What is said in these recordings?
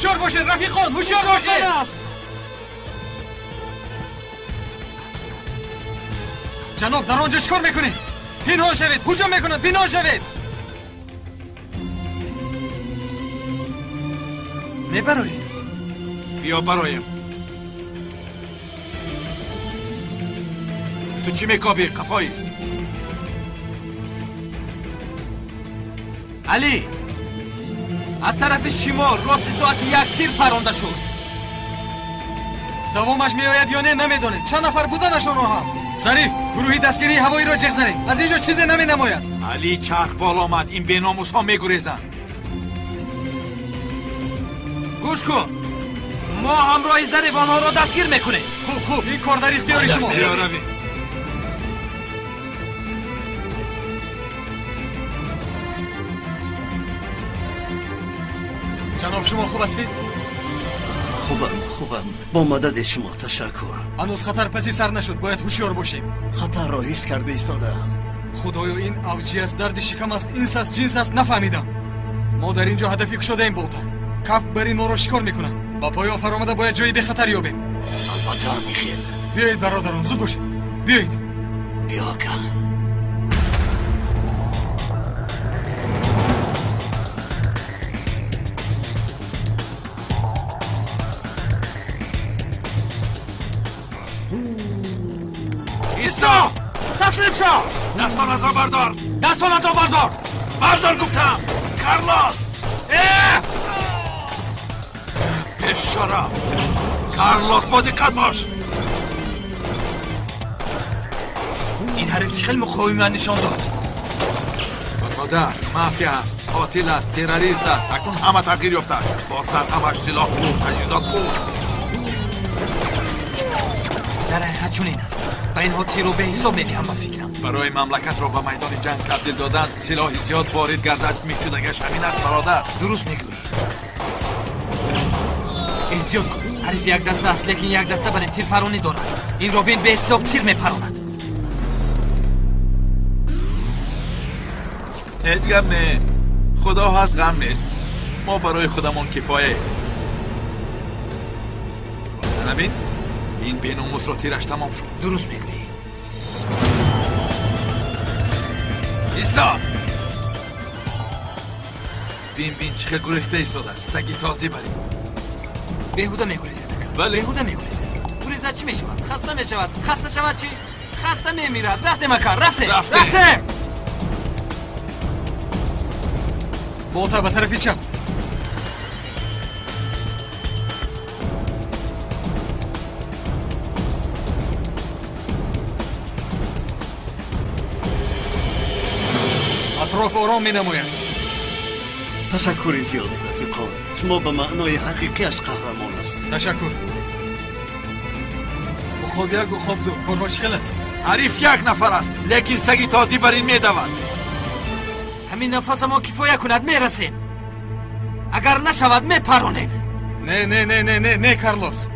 هوشیار باشید رفیقان، هوشیار باشید. جناب در آنجا چیکار میکنید؟ پنهان شوید، هجوم میکنند، پنهان شوید. میبرید؟ بیا برایم. تو چی میکابی؟ قفاییست. علی از طرف شمال راستی ساعت 1 تیر پرانده شد. دوامش میآید یا نه نمیدانید. چند نفر بودنشون رو هم؟ ظریف گروهی دستگیری هوایی را جغ زنید. از اینجا چیزی نمی نماید. علی چرخ بالا آمد. این بیناموس ها میگریزند. گوش کن، ما همراه ظریف آنها را دستگیر میکنیم. خوب این کار در اختیار شما. بیا رویم. جناب شما خوب هستید؟ خوبم. با مدد شما تشکر. هنوز خطر پسی سر نشد، باید هوشیار باشیم. خطر را حس کرده ایستادم. خدایا این اوجی است، درد شکم است، اینس است، جنس است، نفهمیدم. ما در اینجا هدفی شده ایم بوتا. کف بری ما را شکار میکنن. با پای آفر آمده باید جایی به خطر یابیم. البته میخیل. بیایید برادران، زود باشید. بیایید. بیا کن. ایستا! تسلیم شو! دستانت را بردار! دستانت را بردار! بردار گفتم! کارلوس! به شرف! کارلوس با دقت باش! این حریف چه خیلی مقاومت نشان داد. برادر مافیا است، قاتل است، تروریست است. اکنون همه تغییر یافته است. باز در همش سلاح بود، تجهیزات بود. در حقیقت چون این است. و اینها تیر رو به حساب میدیم با فکرم. برای مملکت را به میدان جنگ تبدیل دادن سلاح زیاد وارد گردد میشد. اگرش همین است برادر. درست میگویی. احتیاط کن. حریف یک دسته است لیکن یک دسته برای تیر پرانی دارد. این را بین به حساب تیر میپراند. هیچ گپ نه. خدا هست غم نیست. ما برای خودمون کفایه. نبین این بیناموس را تیرش تمام شد. درست میگویی. ایستا! بین چه گریخته ایستاده است. سگی تازه بریم. بهوده میگریزد. بله. بهوده میگریزد. گریزد چی میشود؟ خسته میشود. خسته شود چی؟ خسته میمیرد. رفته مکان. رفته. بوتا به طرفی چپ. اطراف آرام می نموید. تشکر زیاد رفیقان. شما به معنای حقیقیش قهرمان هستید. تشکر. خوب یک و خوب دو. کارها چخیل است. حریف یک نفر است لیکن سگی تازی بر این میدود. همین نفس ما کفایه کند میرسیم. اگر نشود میپرانیم. نه کارلوس.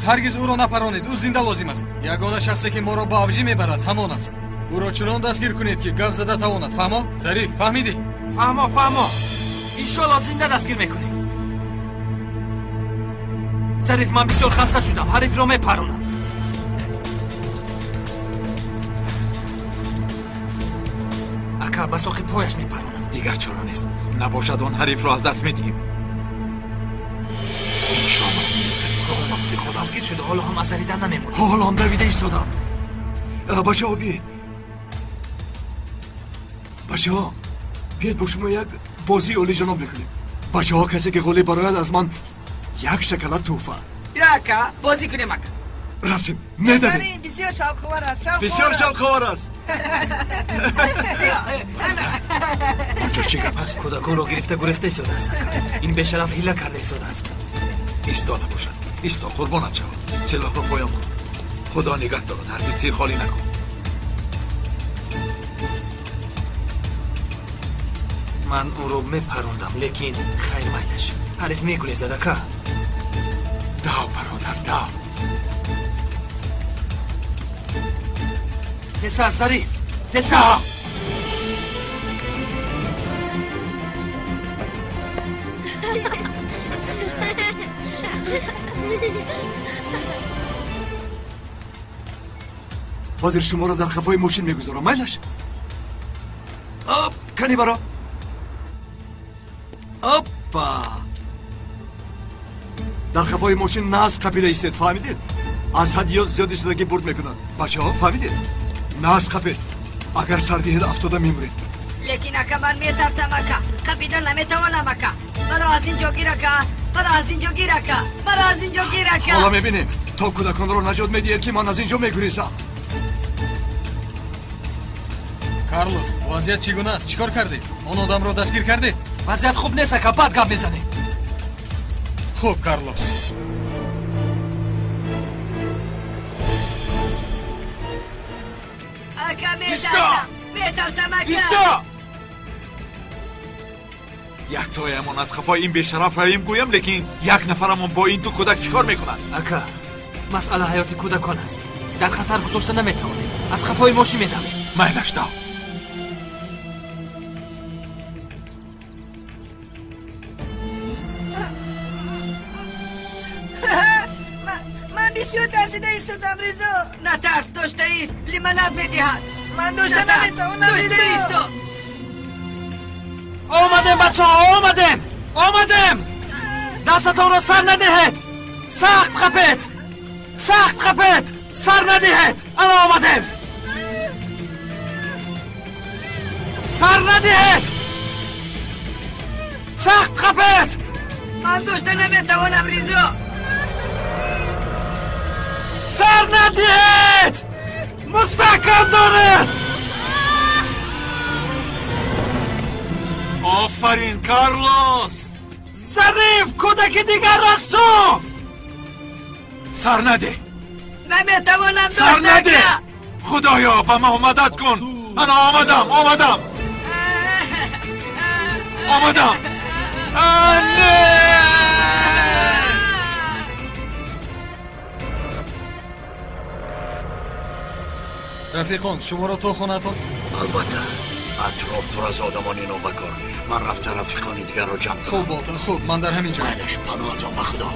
هرگز او را نپرانید. او زنده لازم است. یگانه شخصی که ما را به اوجی میبرد همان است. او را چنان دستگیر کنید که گپ زده تواند. فهمو؟ ظریف فهمیدی؟ فهمو. انشالله زنده دستگیر میکنیم. ظریف من بسیار خسته شدم. حریف را میپرانم. اکا به ساق پایش میپرانم. دیگر چاره نیست. نباشد آن حریف را از دست میدیم. خدا دستگیر شده. حالا هم از دویدن نمیمونه. حالا هم دویده ایستادم. بچه ها بیاید. بچه ها بیاید با شما یک بازی اولی جناب بکنیم. بچه ها کسی که غلی براید از من یک شکلات توفه. یکا بازی کنیم اکا. رفتیم نداریم. بسیار شوق‌آور است. بسیار شوق‌آور است. اونجا چه گپ است؟ کودکان رو گرفته ایستاده است. این به شرف حیله کرده ایستاده است. ایستا نباشد. ایستا قربانت شود. سلاح را پایان کن. خدا نگه دارد. هرگز تیر خالی نکن. من او رو میپروندم لیکن خیر میلش. حریف میگریزد اکا. داو برادر داو. پسر ظریف. پسر. حاضر شما را در خفای ماشین میگذارم میلش کنی برا اپا در خفای ماشین نه از قبیله ایستید فهمیدید از حد یا زیادی شدگی برد میکنن بچه ها فهمیدید نه از قبیل اگر سردی هل افتاده میمورید لیکن اکا من میترسم اکا قبیله نمیتوانم اکا برا از اینجا گیر اکا برا از اینجا گیر اکا برا از اینجا گیر اکا حالا میبینیم تا کودکان رو نجات میدید که من از اینجا میگریزم کارلوس وضعیت چگونه است چیکار کردی اون آدم رو دستگیر کردی وضعیت خوب نیست اکا بد گپ میزنی خوب کارلوس اکا میترسم اکا ایستا یک تایمون از خفای این بیشرف رویم گویم لیکن یک نفرمون با این تو کودک چیکار میکنن اکا مسئله حیات کودکان است در خطر گذاشته نمیتوانیم از خفای ماشین میدویم میلش دا من بسیار ترسیده ایستادم ریزو نترس داشته ایست لیمنت میدهد من داشته نمیتوانم ریزو آمدیم بچه ها آمدیم دستتون رو سر ندهید سخت خپید سر ندهید اما آمدیم سر ندهید سخت خپید من داشته نمیتوانم ریزو سر ندهید مستحکم دارید آفرین کارلوس ظریف کودک دیگر است تو سر نده نمیتوانم سر داشته نده اکا خدایا با ما مدد کن من آمدم رفیقان شما رو تو خونتون البته اطراف پر از آدمان اینو بکار من رفته رفیقانی دیگر رو جمع خوب بالتن خوب من در همین جا میلش پناهتان به خدا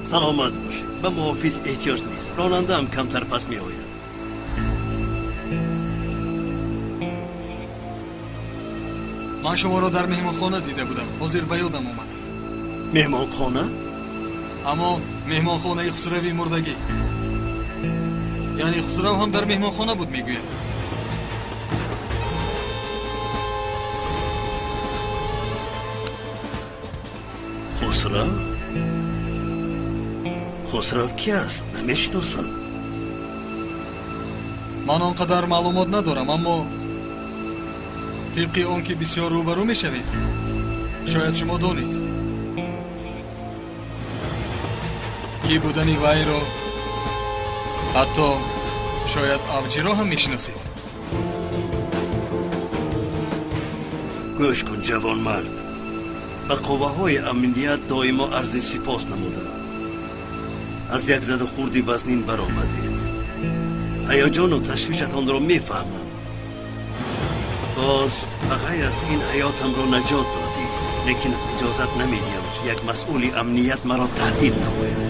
سلامت باشید به محافظ احتیاج نیست راننده هم کمتر پس می آید من شما رو در مهمانخانه دیده بودم حاضر به یادم اومد مهمانخانه؟ اما مهمانخانه خسروی مردگی یعنی خسرو هم در مهمانخانه بود میگوید خسرو کی است؟ نمیشناسم من آنقدر معلومات ندارم اما طبق اون که بسیار روبرو میشوید شاید شما دانید کی بودنی وی رو حتی شاید اوجی رو هم میشناسید گوش کن جوان مرد به قوه های امنیت دائما عرض سپاس نموده از یک زده خوردی وزنین برآمدید هیجان و تشویشتان را میفهمم باز بغیر از این حیاتم را نجات دادی لیکن اجازت نمیدیم که یک مسئول امنیت مرا تهدید نماید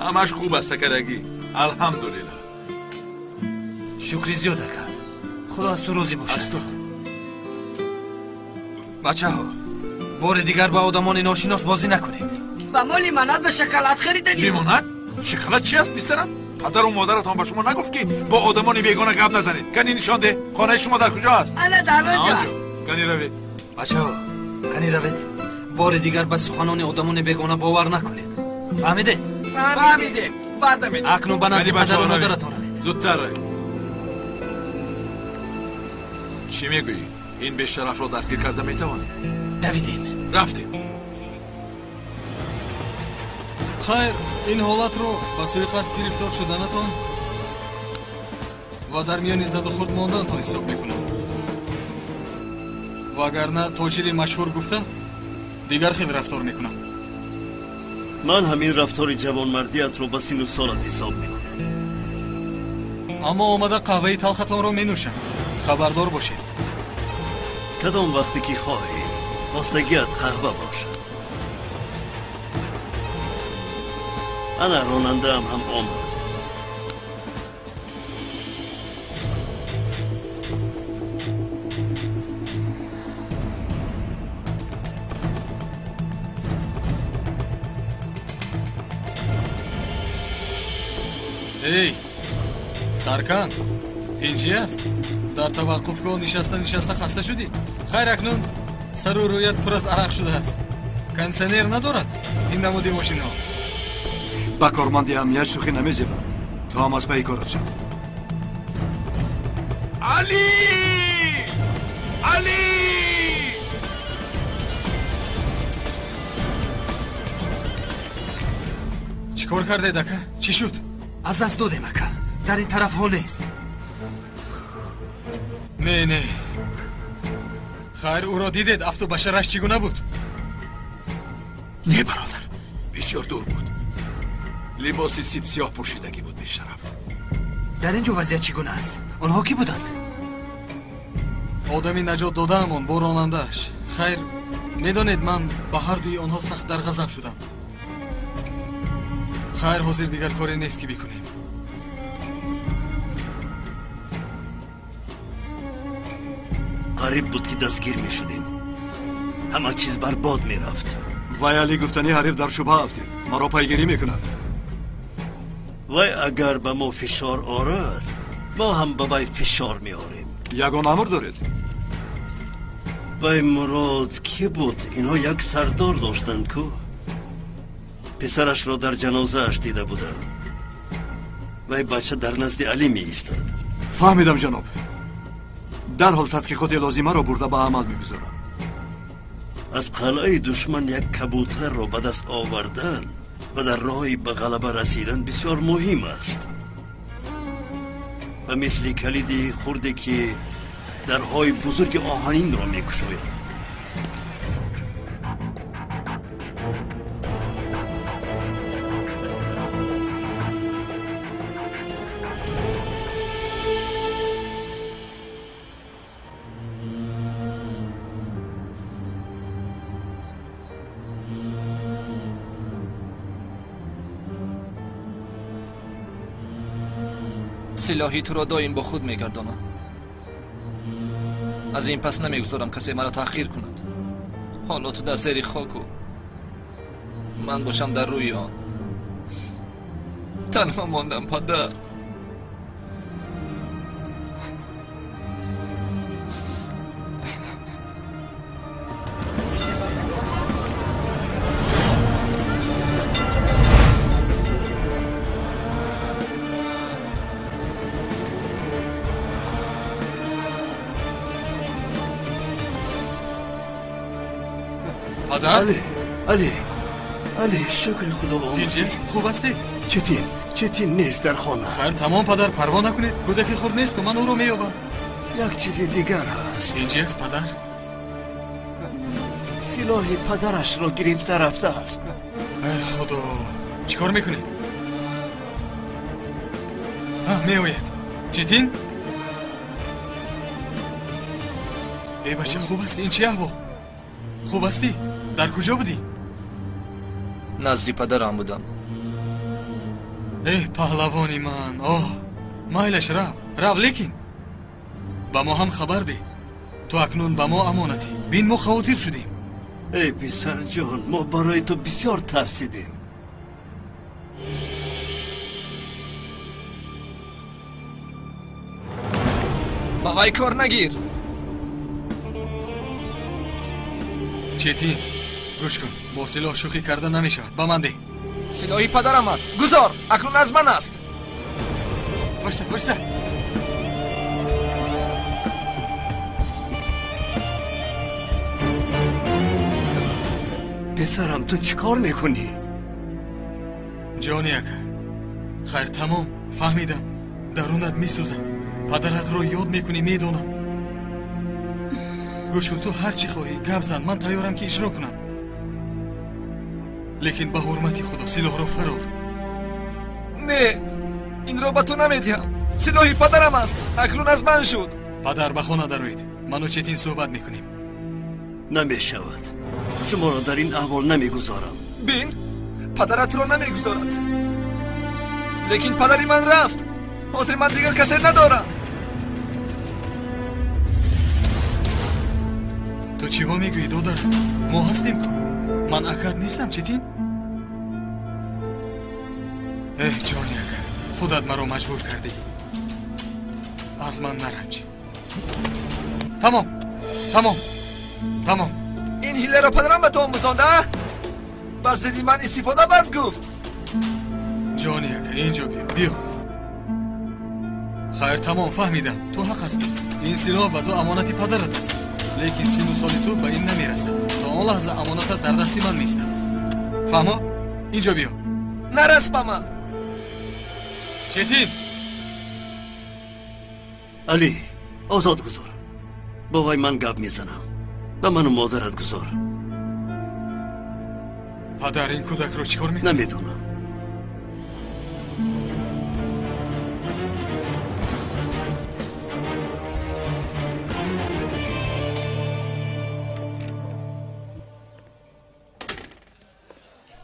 همش خوب است سکرگی الحمدلله شکری زیاده کن خدا از تو روزی باشه بچه ها بار دیگر با آدمان ناشناس بازی نکنید با ما لیموناد و شکلات خریدیم لیموناد؟ شکلات چی است بیسترم؟ پدر و مادرتان به شما نگفت که با آدمان بیگانه گپ نزنید کنی نشان ده خانه شما در کجا است؟ انا در اونجا کنی روید بچه ها کنی روید بار دیگر به سخنان آدمان بیگانه باور نکنید فهمیده؟ فهمیدیم بعد میدیم اکنون به نزد پدر و مادرتان روید زودتر روید چی میگویی؟ این بیشرف را دستگیر کرده میتوانید؟ دویدیم رفتیم خیر این حالت رو با سوی قصد گرفتار شدنتان ва дар миёни заду худ мондантон ҳисоб мекунам. вагарна тоҷири машҳур гуфта дигар хел рафтор мекунам. ман ҳамин рафтори ҷавонмардиятро ба сину солат ҳисоб мекунам. аммо омада қаҳваи талхатонро менӯшам. хабардор бошед. кадом вақте ки хоҳӣ хостагият қаҳва бошад. ана ронандаам ҳам омад. эй таркан, тинчӣ аст? дар таваққуфгоҳ нишаста хаста шудӣ? хайр, акнун сару рӯят пур аз арақ шудааст. кондитсионер надорад ин намуди мошинҳо. ба корманди амният шӯхӣ намезебад. то ҳам аз паи корат шав. али! али! чӣ кор кардед, ака? чӣ шуд? аз даст додем, ака. дар ин тарафҳо нест. не хайр, ӯро дидед? автобашараш чӣ гуна буд? не бародар, бисёр дур буд. либоси сипсиёҳ пӯшидагӣ буд. бешараф, дар ин ҷо вазъият чӣ гуна аст? онҳо кӣ буданд? одами наҷот додаамон бо ронандааш. хайр, медонед, ман ба ҳардуи онҳо сахт дар ғазаб шудам. хайр, ҳозир дигар коре нест ки бикунем. қариб буд ки дастгир мешудем. ҳама чиз барбод мерафт. вай али гуфтани ҳариф дар шубҳа афтид. маро пайгирӣ мекунад. вай агар ба мо фишор орад, мо ҳам ба вай фишор меорем. ягон амр доред? вай мурод ки буд? инҳо як сардор доштанд ку. писарашро дар ҷанозааш дида будам. вай бача дар назди алӣ меистад. фаҳмидам ҷаноб. дарҳол тадқиқоти лозимаро бурда ба амал мегузорам. аз қалъаи душман як кабутарро ба даст овардан ва дар роҳи ба ғалаба расидан бисёр муҳим аст. ба мисли калиди хурде ки дарҳои бузурги оҳанинро мекушояд. силоҳи туро доим бо худ мегардонам. аз ин пас намегузорам касе маро таъхир кунад. ҳоло ту дар зери хоку ман бошам дар рӯи он. танҳо мондам, падар. али, шукри худо омад. тинҷист? хуб ҳастед? читин нест дар хона. хайр, тамом, падар, парво накунед. кӯдаки хурд нест ку ман ӯро меёбам. як чизи дигар ҳаст. тинҷист, падар? силоҳи падарашро гирифта рафтааст. ай худо, чӣ кор мекунед? меояд. читин? эй бача, хуб ҳастӣ? ин чӣ аҳвол? хуб ҳастӣ? дар куҷо будӣ? назди падарам будам. паҳлавони ман. майлаш, рав, лекин ба мо ҳам хабар деҳ. ту акнун ба мо амонатӣ. бин, мо хавотир шудем. эй писарҷон, мо барои ту бисёр тарсидем. ба вай кор нагир. четин, гӯш кун. бо силоҳ шӯхӣ карда намешавад. ба ман деҳ. силоҳи падарам аст. гузор, акнун аз ман аст. бошта. писарам, ту чӣ кор мекунӣ? ҷони ака, хайр, тамом, фаҳмидам. дарунат месӯзад. падаратро ёд мекунӣ медонам. гӯш кун, ту ҳар чӣ хоҳӣ гап зан, ман тайёрам ки иҷро кунам. лекин ба ҳурмати худо силоҳро фарор. не, инро ба ту намедиҳам. силоҳи падарам аст, акнун аз ман шуд. падар ба хона дароед, ману Четин суҳбат мекунем. намешавад. шуморо дар ин аҳвол намегузорам. бин, падаратро намегузорад. лекин падари ман рафт. ҳозир ман дигар касе надорам. ту чиҳо мегӯӣ додар? мо ҳастем ку. ман акад нестам, Четин? ҷони ака, худат маро маҷбур кардӣ. аз ман наранҷ. тамом. ин ҳиларо падарам ба ту омӯзонд, а? бар зидди ман истифода банд гуфт. ҷони ака, инҷо биё. хайр, тамом, фаҳмидам. ту ҳақ ҳастӣ. ин силоҳ ба ту амонати падарат аст. лекин сину соли ту ба ин намерасад. то он лаҳза амонатат дар дасти ман меистад. фаҳмо? инҷо биё. нарас ба ман. Четин! али, озод гузор. бо вай ман гап мезанам. ба ману модарат гузор. падар ин кӯдакро чӣ кор мекунад? намедонам.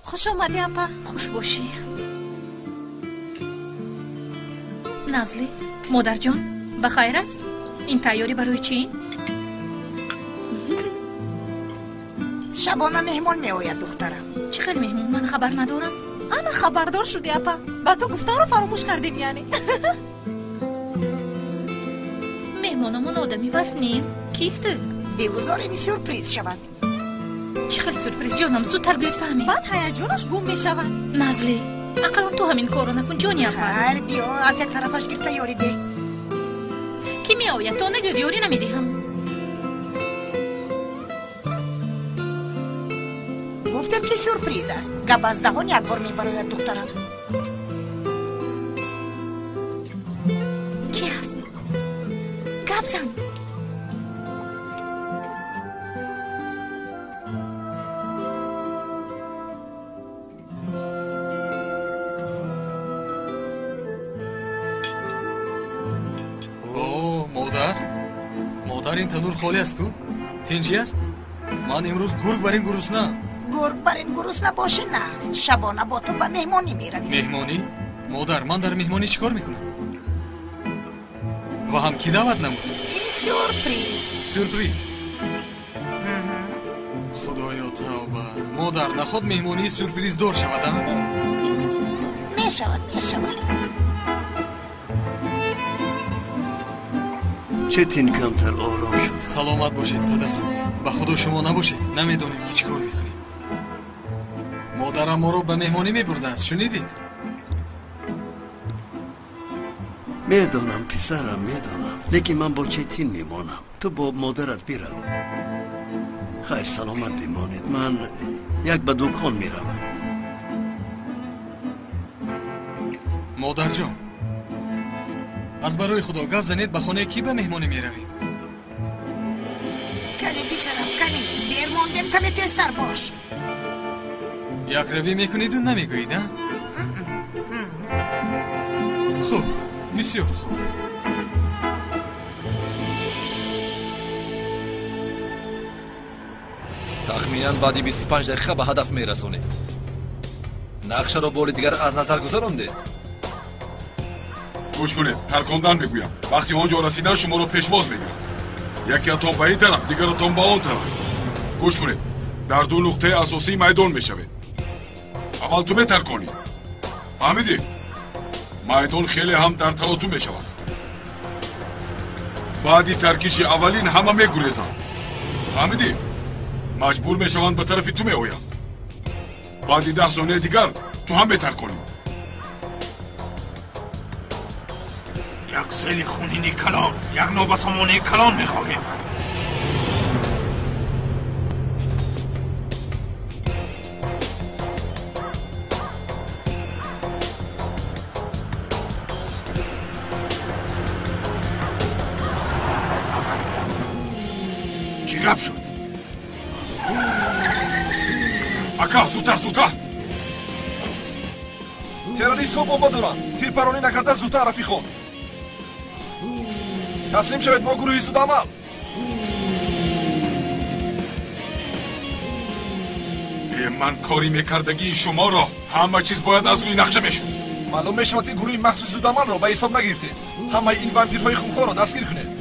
خوش آمدی اپا. خوش باشی. نازلی، مادر جان، بخیر است؟ این تیاری برای چی؟ شبانه مهمان می آید دخترم. چه خیلی مهمون، من خبر ندارم. انا خبردار شدی اپا. با تو گفتن رو فراموش کردیم یعنی. مهمانمون آدمی واسنین. کیست؟ بگذار این سورپریز شود. چه خیلی سورپریز جانم، زودتر بیاید فهمی. بعد هیجانش گم می شود. نازلی، اقلا تو همین کارو نکن جانی اپا. خیر بیا، از یک طرفش گیر تیاری ده. کی می آید؟ تو نگه دیاری نمیدهم. گفتم که سورپریز است. گپ از دهان یک بار میبراید دخترم. کی است؟ گپ زن. модар ин танур холӣ аст ку? тинҷӣ аст? ман имрӯз гург бар ин гурусна. گرگ بر این گروس نباشه نه. شبانه با تو به مهمانی میرویم. مهمانی؟ مادر من در مهمانی چیکار میکنم؟ و هم کی دعوت نمود؟ این سورپریز. سورپریز؟ خدایا توبه. مادر نخواد مهمانی سورپریز دار شود ها؟ میشود. چتین کمتر آرام شد. سلامت باشید پدر. به خدا شما نباشید. نمیدونیم که چیکار میکنیم. مادرم ما رو به مهمانی میبرده است. شنیدید؟ میدونم پسرم میدونم. لیکن من با چتین میمانم. تو با مادرت بیرو. خیر سلامت بمانید. من یک به دکان میروم. مادر جان، از برای خدا گپ زنید به خانه کی به مهمانی میرویم؟ کنی بیسرم کنی. دیر موندیم کمی تستر باش. یک روی میکنید و نمیگویید ها؟ خوب، بسیار خوب. تخمیناً بعدی 25 دقیقه به هدف میرسونید. نقشه رو بار دیگر از نظر گذراندید. گوش کنید، ترکاندن میگویم. وقتی آنجا رسیدن شما رو پیشواز میگیرم. یکی اتون به این طرف، دیگر اتون به آن طرف. گوش کنید، در دو نقطه اساسی میدان میشوید. اول تو بترکانی. فهمیدی؟ میدان خیلی هم در تلاطم میشود. بعدی ترکیش اولین همه میگریزن. فهمیدی؟ مجبور میشوند به طرف تو میآیند. بعدی 10 ثانیه دیگر تو هم بترکانی. یک سیل خونینی کلان، یک نوبسامانی کلان میخواهیم. گپ شد؟ اکا زودتر تروریست ها بمب دارن. تیرپرانی نکردن زودتر رفیقان. تسلیم شوید ما گروهی زود عمل. من کاری میکردگی شما را همه چیز باید از روی نقشه میشد. معلوم میشود این گروه مخصوص زود عمل را به حساب نگرفتید. همه این وامپیرهای خونخوار را دستگیر کنید.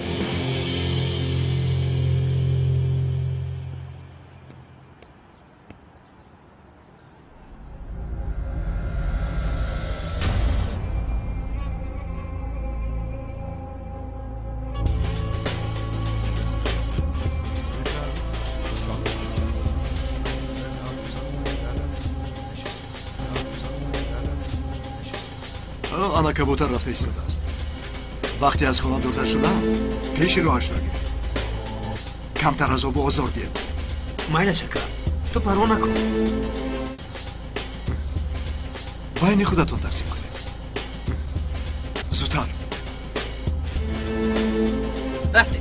آنا کبوتر رفته ایستاده است. وقتی از خانه دورتر شدم پیش راهش را گرفت. کمتر از او به آزار دید. مایل چکا تو پروا نکن. بین خودتون تقسیم کنید. زودتر. رفتی.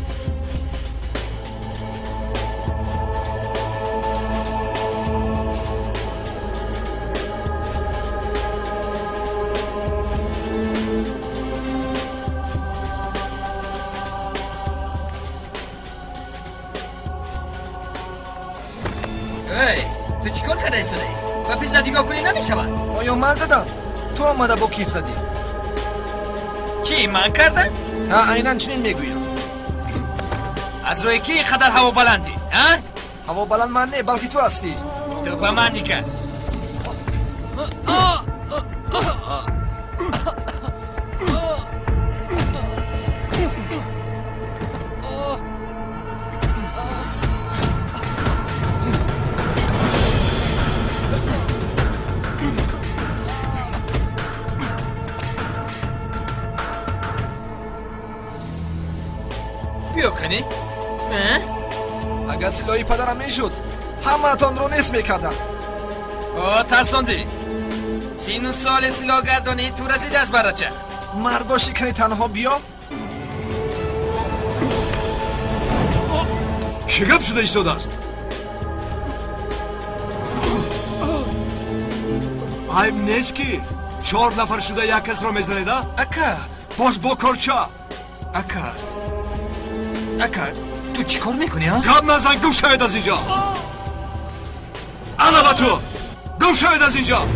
تو چیکار کرده ایستاده ای؟ و پیش دیگاه کنی نمیشود. آیا من زدم؟ تو آمده با کیف زدی. چی من کردم؟ ها عیناً چنین میگویم. از روی کی خطر هوا بلندی؟ ها؟ هوا بلند من نه بلکه تو هستی. تو به من نیکن. بیو کنی؟ اگر سلاحی پدرم میشد همه تان رو نصف میکردم. ترساندی 39 سال سلاح گردانی تو رسید از برچه مرد باشی کنی تنها بیام. چه گپ شده ایستاده است؟ عیب نیست که 4 نفر شده یک کس را میزنید؟ اکا باز با کارچه. اکا تو چی کار میکنی ها؟ گپ نزن گم شوید از اینجا. انا با تو گم شوید از اینجا.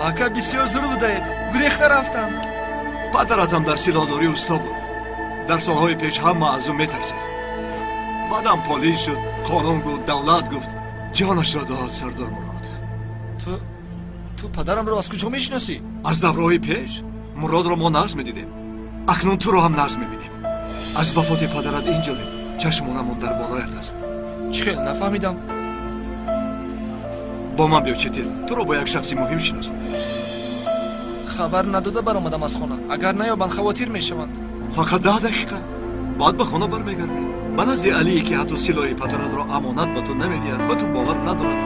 اکا بسیار زور بودید. گریخته رفتم. پدرتم در سلاحداری استا بود. در سالهای پیش همه از اون میترسید. بعدم پلیس شد، قانون گفت، دولت گفت، جانش را داد سردار مراد. تو پدرم را از کجا میشناسی؟ از دورهای پیش مراد را ما نقض میدیدیم. اکنون تو را هم نقض میبینیم. از وفات پدرت اینجاییم. چشمانمون در بالایت است. چخیل نفهمیدم. با من بیا چتیل. تو را با یک شخصی مهم شناس میکنم. خبر نداده برآمدم از خانه. اگر نیابند خواتیر میشوند. فقط 10 دقیقه بعد به خانه برمیگردی. من از علی که حتی سلاح پدرت را امانت به تو نمیدهد به تو باور ندارد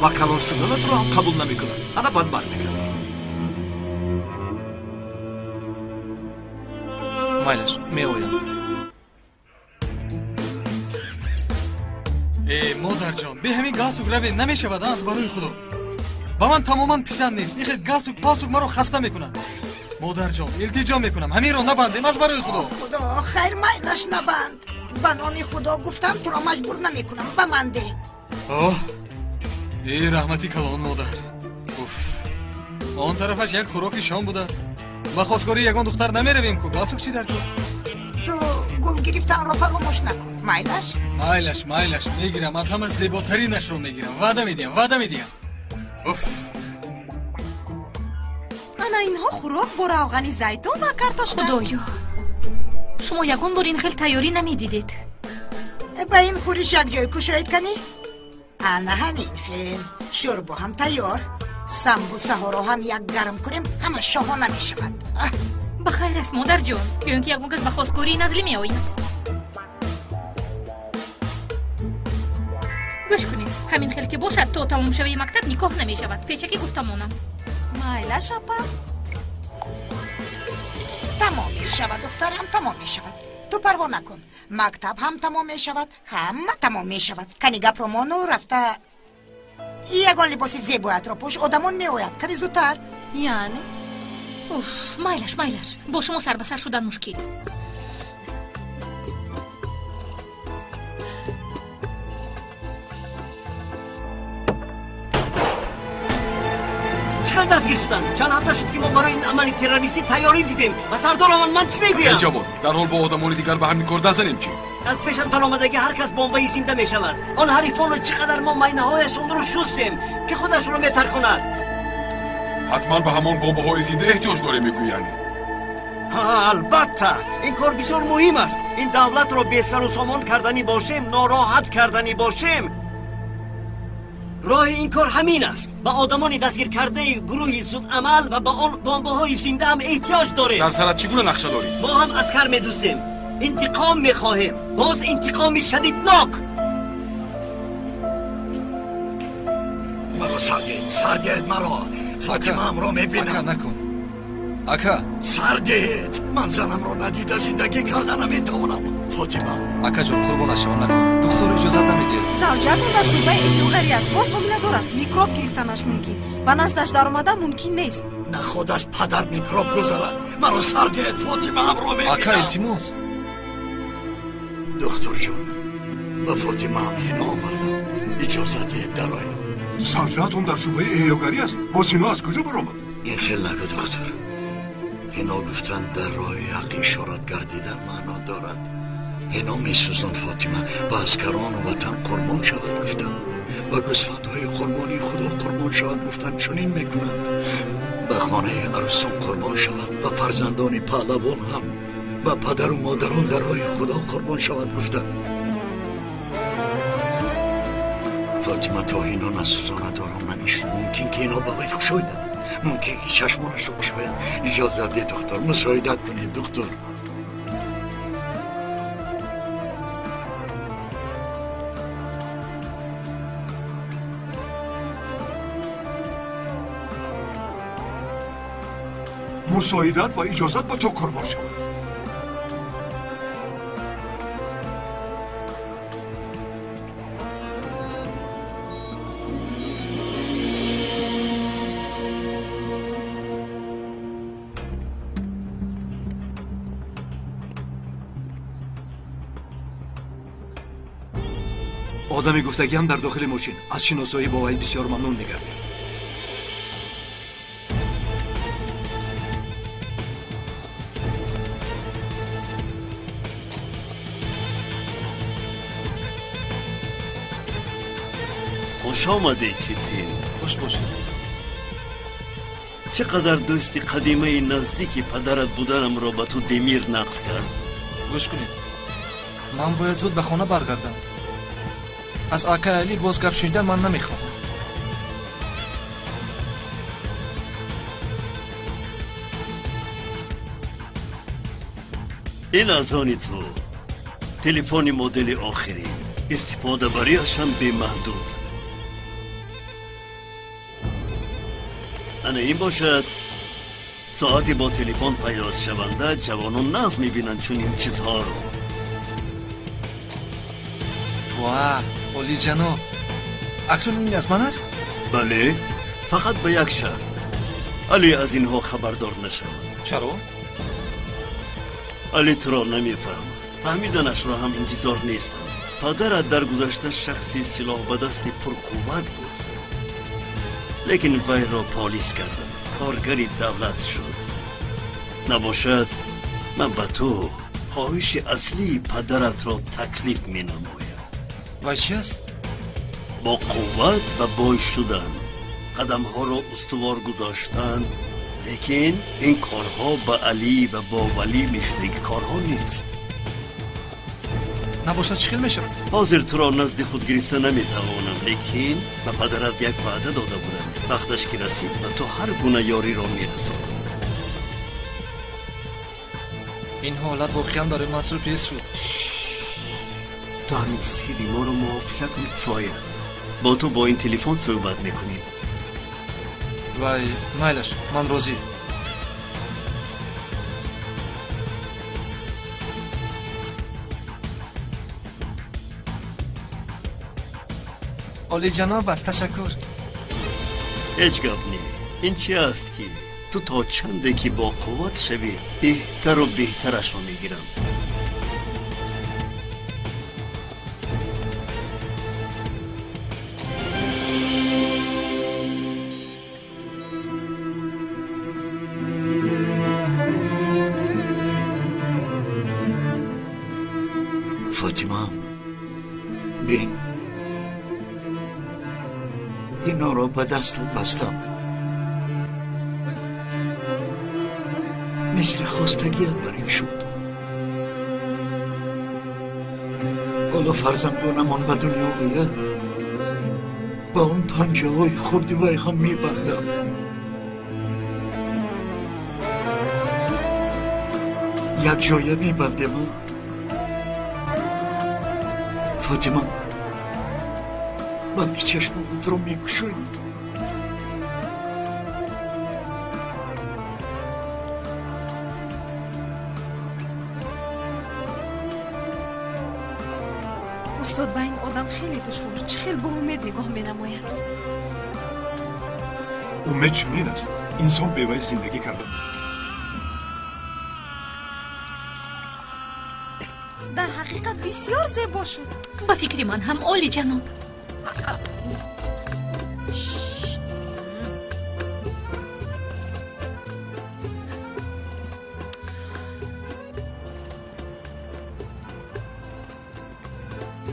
و کلان شدنت را هم قبول نمیکند. انا بعد برمیگردی. مایلش میآیم. مادر جان به همین گاسوگ روی نمیشود از برای خدا. با من تماما پسند نیست. این گاسوگ پاسوگ مرا خسته میکند. مادر جان التجا میکنم همین رو نبندیم از برای خدا. خدا خیر مایلش نبند. به نام خدا گفتم تو را مجبور نمیکنم. به من ده. ای رحمتی کلان مادر. آن طرفش یک خوراک شام بوده است. با خواستگاری یگان دختر نمیرویم که گاسوگ چی در کن؟ تو گل گرفتن را فراموش نکن. مایلش میگیرم. از همه زیباترینش رو میگیرم. وعده میدیم. انا اینها خوراک با روغن زیتون و کارتوش. خدایا شما یگان بار این خیلی تیاری نمیدیدید. به این خورش یک جای کشایید کنی؟ انا همین خیل شربو هم تیار. سمبوسه ها رو هم یک گرم کنیم همه شاهانه میشود. بخیر است مادر جان. بیان که یگان کس به خواستگاری نزلی می آید. گوش کنید همین خیلی که باشد تو تمام شوی مکتب نکاح نمی شود. پیشکی گفتم اونم. مایلش اپا تمام می شود دخترم، تمام می شود. تو پروا نکن، مکتب هم تمام می شود، همه تمام می شود. کنی گپ رو مانو رفته یگان لباس زیبایت را پوش آدمون می آید. کنی زودتر. یعنی اوف مایلش با شما سر به سر شدن مشکل. چند دستگیر شدن؟ چند هفته شد که ما برای این عمل تروریستی تیاری دیدیم و سردار من چی میگویم؟ ای جوان، در حال با آدمان دیگر به هم میکرد نزنیم چی؟ از پیش از برآمدگی هر کس بمبئی زنده میشود. آن حریفان رو چقدر ما مینه‌هایشون رو شستیم که خودش رو بهتر کند. حتما به همان بمب‌های زنده احتیاج داره میگویی یعنی؟ ها البته این کار بسیار مهم است. این دولت رو بی سر و سامان کردنی باشیم، ناراحت کردنی باشیم، راه این کار همین است. با آدمان دستگیر کرده گروهی زود عمل و با آن بمب‌های زنده هم احتیاج داریم. در سرت چگونه نقشه داریم؟ ما هم عسکر می‌دوزیم، انتقام می‌خواهیم، باز انتقامی شدیدناک. مرا سردید مرا. فاطمه هم رو میبینم. اکا نکن اکا. سردید من زنم رو ندیده زندگی کردن نمیتوانم. فاطمه اکا جون قربانش شما نکن. دکتر اجازت نمیده. زوجتون در شعبه ایوغری است. باز حامله است. میکروب گرفتنش ممکن. و نزدش در اومدن ممکن نیست. نه خود از پدر میکروب گذارد. مرا سردید فاطمه هم رو میبینم. اکا التماس. دکتر جون به فاطمه هم این آمردم. اجازت در آیم. سرجهتون در شعبه ایوغری است. باز اینا از کجا برآمد؟ این خیلی نگو دکتر. اینا گفتن در راه حق اشارت گردیدن معنا دارد. اینا میسوزن فاطمه با اسکران و وطن قربان شود گفتن. با گوسفندهای قربانی خدا قربان شود گفتن. چنین میکنند. به خانه عروسان قربان شود، به فرزندان پهلوان هم، به پدر و مادران در راه خدا قربان شود گفتن. فاطمه تا اینا نسوزانه دارم نمیشد. ممکن که اینا باقی خوشایدن، ممکن که چشمانش رو خوش باید. اجازت ده دکتر، مساعدت کنید دکتر. مساعدت و اجازت با تو قربان شود. آدمی گفتگی هم در داخل ماشین. از شناسایی با وی بسیار ممنون می‌گردیم. خوش آمده چیتین. خوش باشید. چقدر دوستی قدیمه نزدیکی پدرت بودنم را به تو دمیر نقل کرد. گوش کنید، من باید زود به خانه برگردم. از آقا علی باز گپ شنیدن من نمیخوام. این از آن تو تلفن مدل آخری، استفاده بریش هم بی محدود. انا این باشد ساعتی با تلفن پیاس شونده جوانان ناز میبینن چون این چیزها رو. واه اولی جناب، اکنون این از من است؟ بله، فقط به یک شرط. علی از اینها خبردار نشود. چرا؟ علی تو را نمیفهمد. فهمیدنش را هم انتظار نیستم. پدرت در گذشته شخصی سلاح به دست پرقوت بود، لیکن وی را پالیس کردم، کارگری دولت شد. نباشد من به تو خواهش اصلی پدرت را تکلیف می نمایم. و چی است؟ با قوت و بای شدن، قدم ها را استوار گذاشتن. لیکن این کارها با علی و با ولی میشدگی کارها نیست. نباشد چخیل میشم؟ حاضر تو را نزد خود گرفته نمیتوانم، لیکن به پدرت یک وعده داده بودم وقتش که رسید به تو هر گونه یاری را میرسانم. این حالت واقعا برای من سورپرایز شد. تو همین سیری ما رو محافظت کنی کفایه. با تو با این تلفن صحبت میکنیم. وای مایلش من روزی عالی جناب است. تشکر. هیچ گپ نی. این چی است که تو تا چنده که با قوت شوی بهتر و بهترش رو میگیرم. فاطمه بین اینا رو به دستت بستم، مثل خواستگیت بریم شد. حالا فرزندانمان به دنیا باید با اون پنجه های خردی وی هم میبندم. یک جایه میبندم. فاطمه بلکه چشمانت رو میکشوی. استاد با این آدم خیلی دشوار، چه خیلی با امید نگاه مینماید. امید چنین است، انسان بیوای زندگی کرده. در حقیقت بسیار زیبا شد. با فکر من هم عالی جناب.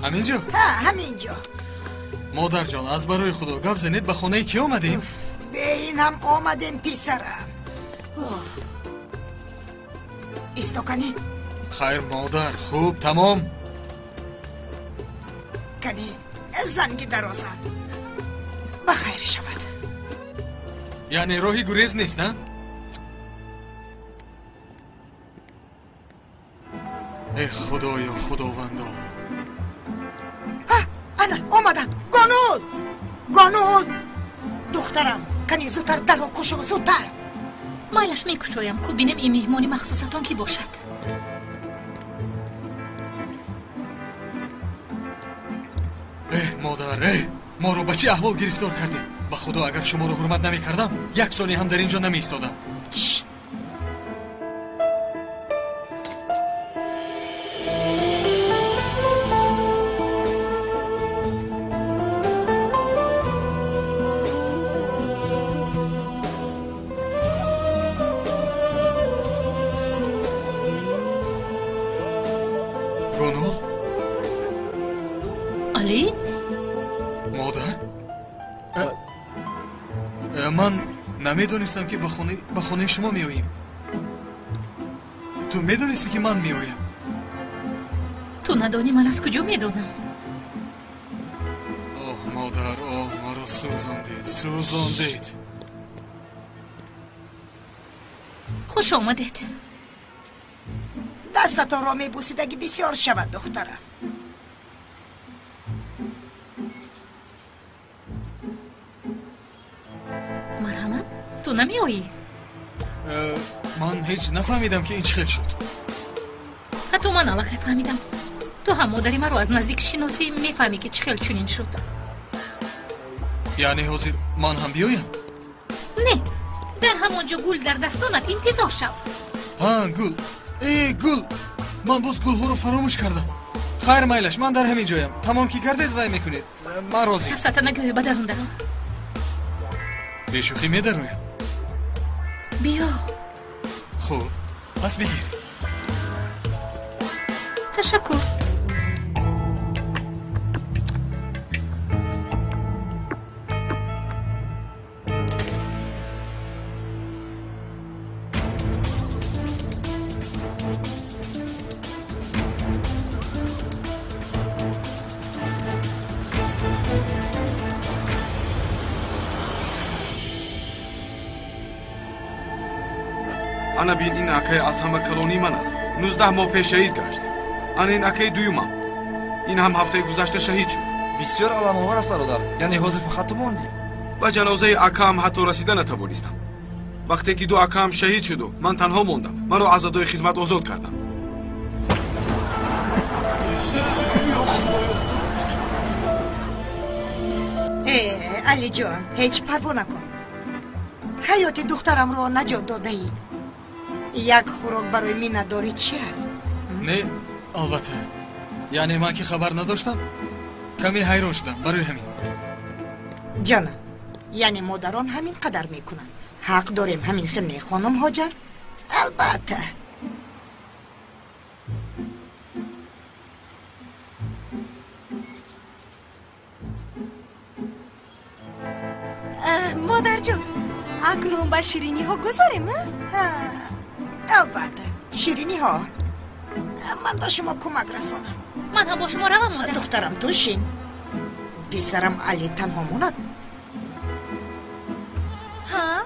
همینجا؟ همینجا. مادر جان از برای خدا گپ زنید به خونه کی آمدیم؟ به این هم آمدیم پسرم. ایستا کنی؟ خیر مادر خوب تمام. کنی زنگ درازه بخیر شود. یعنی راهی گریز نیست نه؟ ای خدایا خداوندا. انا آمدن. گانول دخترم کنی زودتر در رو کشو زودتر. مایلش میکشویم کو بینم این مهمانی مخصوصتان کی باشد. مادر ما رو به چه احوال گرفتار کردی؟ به خدا اگر شما رو حرمت نمی کردم یک ثانیه هم در اینجا نمی ایستادم. گانول؟ علی؟ مادر؟ من نمیدونستم که به خونه شما میاییم. تو میدونستی که من میایم؟ تو ندانی من از کجا میدونم؟ آه مادر ما رو سوزاندید. خوش آمدید. دستتان را میبوسیدگی بسیار شود دخترم. مرحمت تو نمی آیی؟ من هیچ نفهمیدم که این چه خیل شد. حتی من الان فهمیدم. تو هم مادری من رو از نزدیک شناسی میفهمی که چه خیل چونین شد. یعنی حاضر من هم بیایم؟ نه در همانجا گل در دستانت انتظار شو. گل. گل. من باز گل ها رو فراموش کردم. خیر مایلش من در همین جایم. تمام که کردید وای میکنید. من راضی. سفسطه نگوی بدرون درو. بیشوخی میدرویم. بیا. خوب پس بگیر. تشکر. انا بین این اکای از همه کلونی من است. 19 ماه پیش شهید گشت. انا این اکای دویمم. این هم هفته گذشته شهید شد. بسیار علام‌آور است برادر. یعنی حاضر فقط تو موندی. با جنازه اکام حتی رسیدن نتوانستم. وقتی که دو اکام شهید شد و من تنها موندم، من رو از ادای خدمت آزاد کردم. علی جان هیچ پروا نکن. حیات دخترم رو نجات داده ای. یک خوراک برای مینداری چی است؟ نه البته. یعنی من که خبر نداشتم کمی حیران شدم برای همین. جانم یعنی مادران همین قدر میکنن. حق داریم همین خیلی خانم هاجر؟ البته. مادر جون اکنون با شیرینی ها گذاریم؟ البته شیرینی ها. من با شما کمک رسانم. من هم با شما روم مادر. دخترم توشین. بیسرم علی تنها موند. ها؟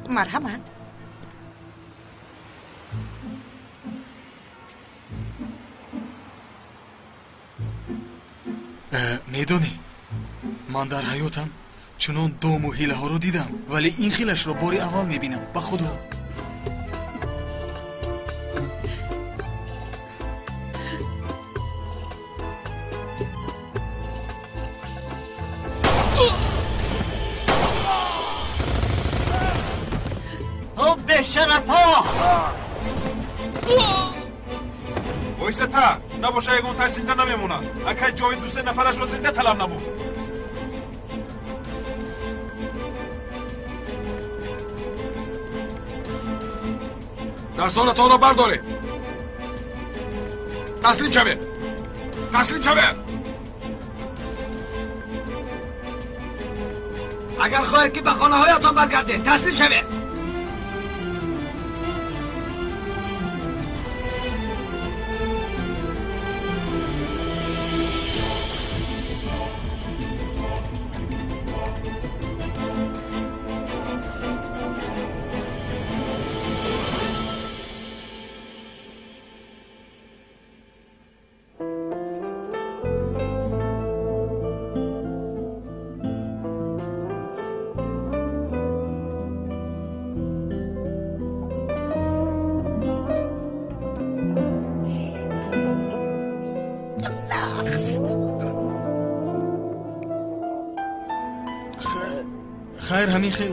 مرحمت. میدونی من در حیاتم چنان دوم و حیله ها رو دیدم، ولی این خیلش رو باری اول میبینم. به خدا حب شرفا وایسته تا نباشه یکون تا زنده نمیمونن. اکای جاوید دو سه نفرش رو زنده طلب نبود. دستانتان را برداره. تسلیم شوه. تسلیم شوه. اگر خواهید که به خانه هایتان برگردید تسلیم شوه. خیر همین خیل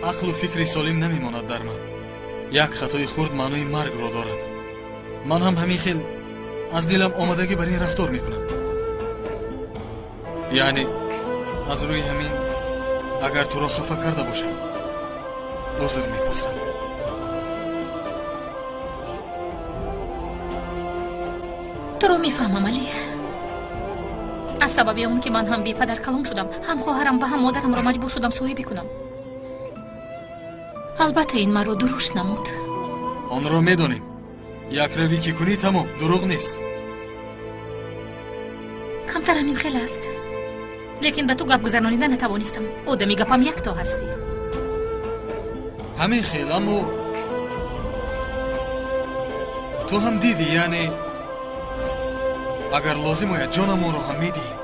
عقل و فکری سالم نمیماند در من. یک خطای خرد معنای مرگ را دارد. من هم همین خیل از دلم آمادگی برای این رفتار میکنم. یعنی از روی همین اگر تو را خفه کرده باشم عذر میپرسم. تو رو میفهمم علی. از سبب اون که من هم بی پدر کلان شدم، هم خواهرم و هم مادرم را مجبور شدم صاحبی کنم. البته این مرا درست نمود. آن را میدانیم. یک روی که کنی تمام دروغ نیست. کمتر همین خیلی است. لیکن به تو گپ گذرانیدن نتوانستم. آدمی گپم یک تا هستی. همین خیلی اما تو هم دیدی. یعنی اگر لازم آید جانم را هم میدهیم.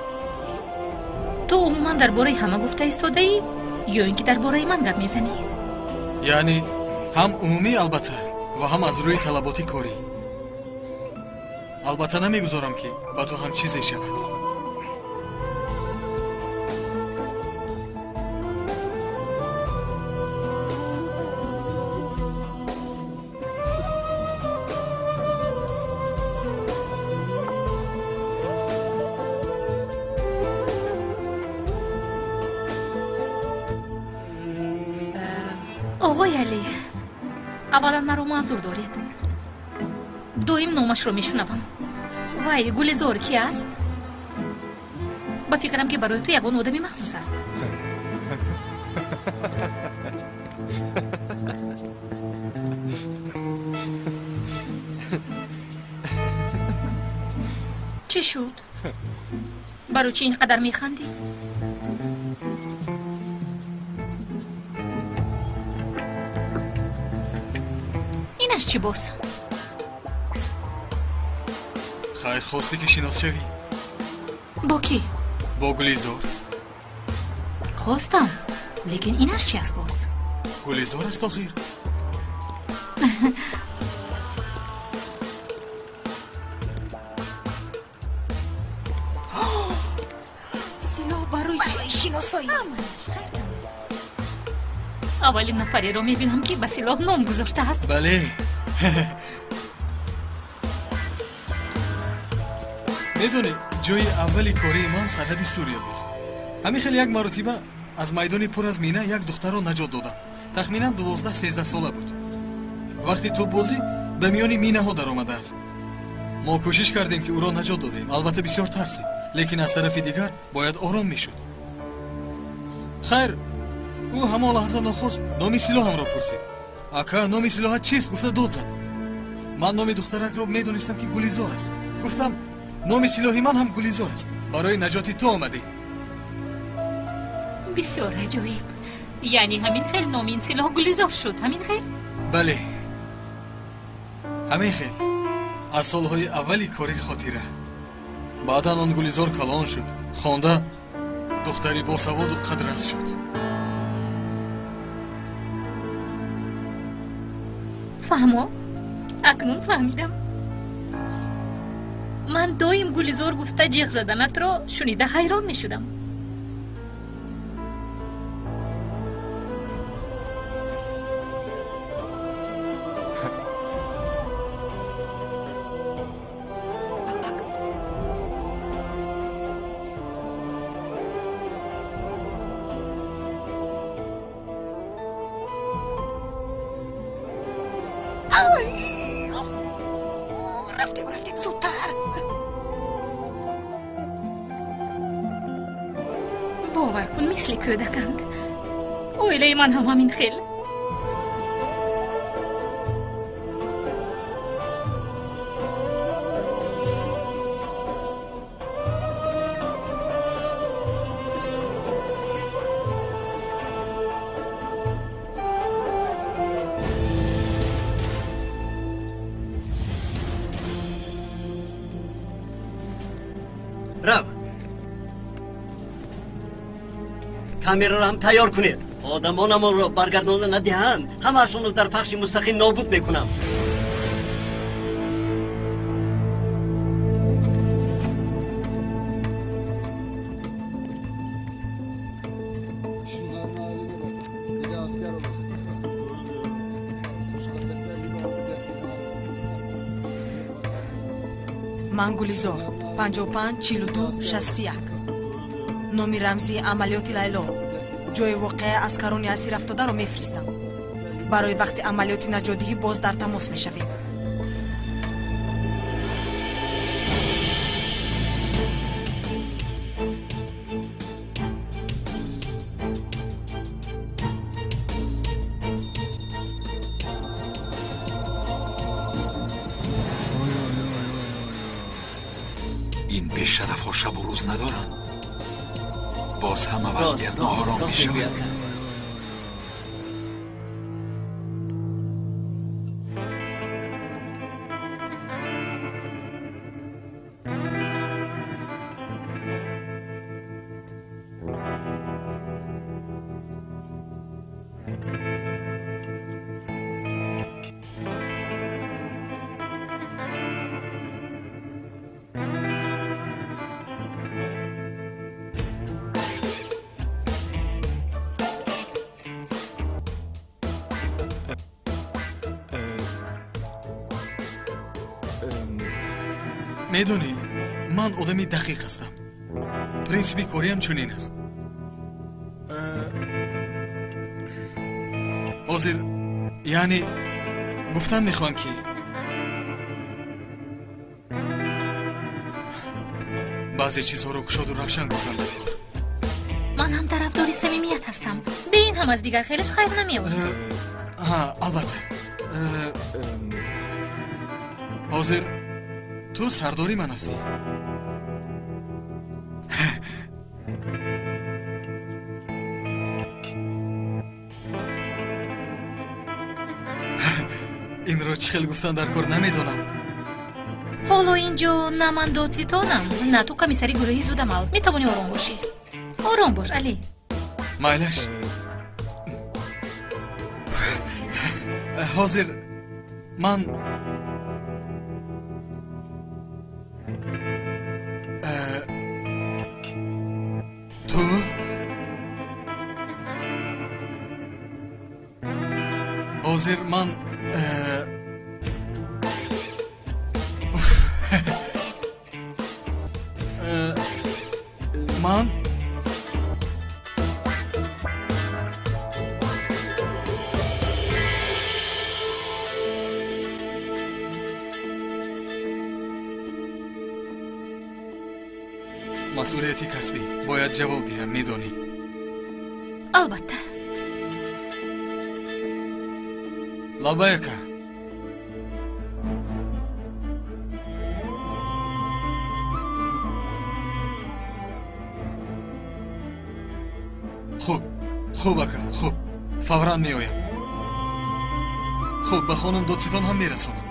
تو عموما درباره همه گفته ایستاده ای یا اینکه درباره من گپ میزنی؟ یعنی هم عمومی البته و هم از روی طلباتی کاری. البته نمیگذارم که با تو هم چیزی شود. آقای علی، اولا مرا معذور دارید. دویم نامش رو میشنوم. وای گلزار کی است؟ با فکرم که برای تو یگان آدمی مخصوص است. چه شد؟ برای چی اینقدر میخندی؟ اینش چی باز؟ خیر خواستی که شناس شوی. با کی؟ با گلیزار. خواستم لیکن اینش چی است باز؟ گلیزار است آخیر. سلاح برای شناسایی. اولین نفری رو میبینم که به سلاح نام گذاشته است. بله. میدونی جای اولی کاری من سرحد سوریه بود. همین خیلی یک مرتبه از میدانی پر از مینه یک دختر رو نجات دادم. تخمینا 12-13 ساله بود. وقتی تو بازی به میان مینه ها در آمده است. ما کوشش کردیم که او را نجات دادیم. البته بسیار ترسید، لیکن از طرف دیگر باید آرام میشد. خیر، او همان لحظه نخست نام سلاح هم را پرسید. اکا نام سلاح چیست؟ گفته داد زد. من نام دخترک را میدونستم که گلیزار است. گفتم نام سلاحی من هم گلیزار است. برای نجات تو آمدی. بسیار عجیب. یعنی همین خیل نام این سلاح گلیزار شد. همین خیل؟ بله، همین خیل. از سالهای اولی کاری خاطره. بعدا آن گلیزار کلان شد. خوانده دختری با سواد و قدرت شد. فهمو؟ اکنون فهمیدم. من دایم گلیزار گفته جیغ زدنت را شنیده حیران می شدم. رفتیم زودتر. باور کن مثل کودکند. اویله من هم همین خیل. رب کامیرا را هم تیار کنید. آدمانمان را برگردانده ندهند. همه‌شان را در پخش مستقیم نابود میکنم. من گلیزار 55-42-61 نامی رمزی عملیات لیلا جای واقع اسکران اسیر افتاده رو میفرستم. برای وقت عملیات نجاتی‌ای باز در تماس میشویم. این بی‌شرف ها شب و روز ندارن. باز هم وضعیت ناآرام میشه. میدونی من آدمی دقیق هستم. پرینسیپی کاریم چنین است. حاضر یعنی گفتن میخوام که بعضی چیزها رو گشاد و روشن گفتن بکن. من هم طرفدار صمیمیت هستم. به این هم از دیگر خیرش خیر نمیاد. البته حاضر تو سرداری من هستی. این را چی خیلی گفتن در کار نمیدونم. ҳоло ин ҷо на ман додситонам, на ту комиссари гурӯҳи зудамал. метавонӣ ором бошӣ. ором бош, Али. майлаш. ҳозир ман ту ҳозир ман ман масъулияти касбӣ бояд ҷавоб диҳам, медонӣ? албатта. лабайка. хуб ака, хуб. фавран меоям. хуб, ба хонум додситон ҳам мерасонам.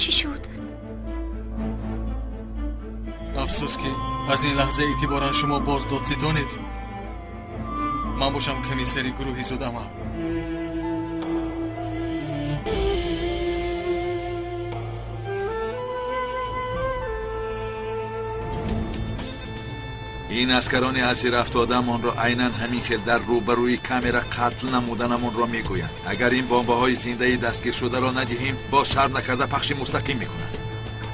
чӣ шуд? афсус ки аз ин лаҳза эътиборан шумо боз додситонед. ман бошам комиссари гурӯҳи зудамал. ин аскарони асирафтодамонро айнан ҳамин хел дар рӯбарӯи камера қатл намуданамонро мегӯянд. агар ин бомбаҳои зиндаи дастгиршударо надиҳем, боз шарм накарда пахши мустақим мекунанд.